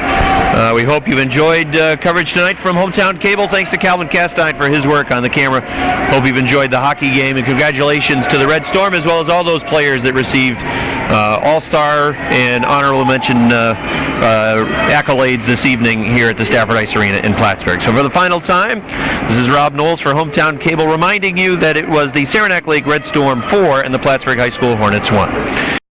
We hope you've enjoyed coverage tonight from Hometown Cable. Thanks to Calvin Castine for his work on the camera. Hope you've enjoyed the hockey game, and congratulations to the Red Storm as well as all those players that received All-Star and honorable mention accolades this evening here at the Stafford Ice Arena in Plattsburgh. So for the final time, this is Rob Knowles for Hometown Cable reminding you that it was the Saranac Lake Red Storm 4 and the Plattsburgh High School Hornets 1.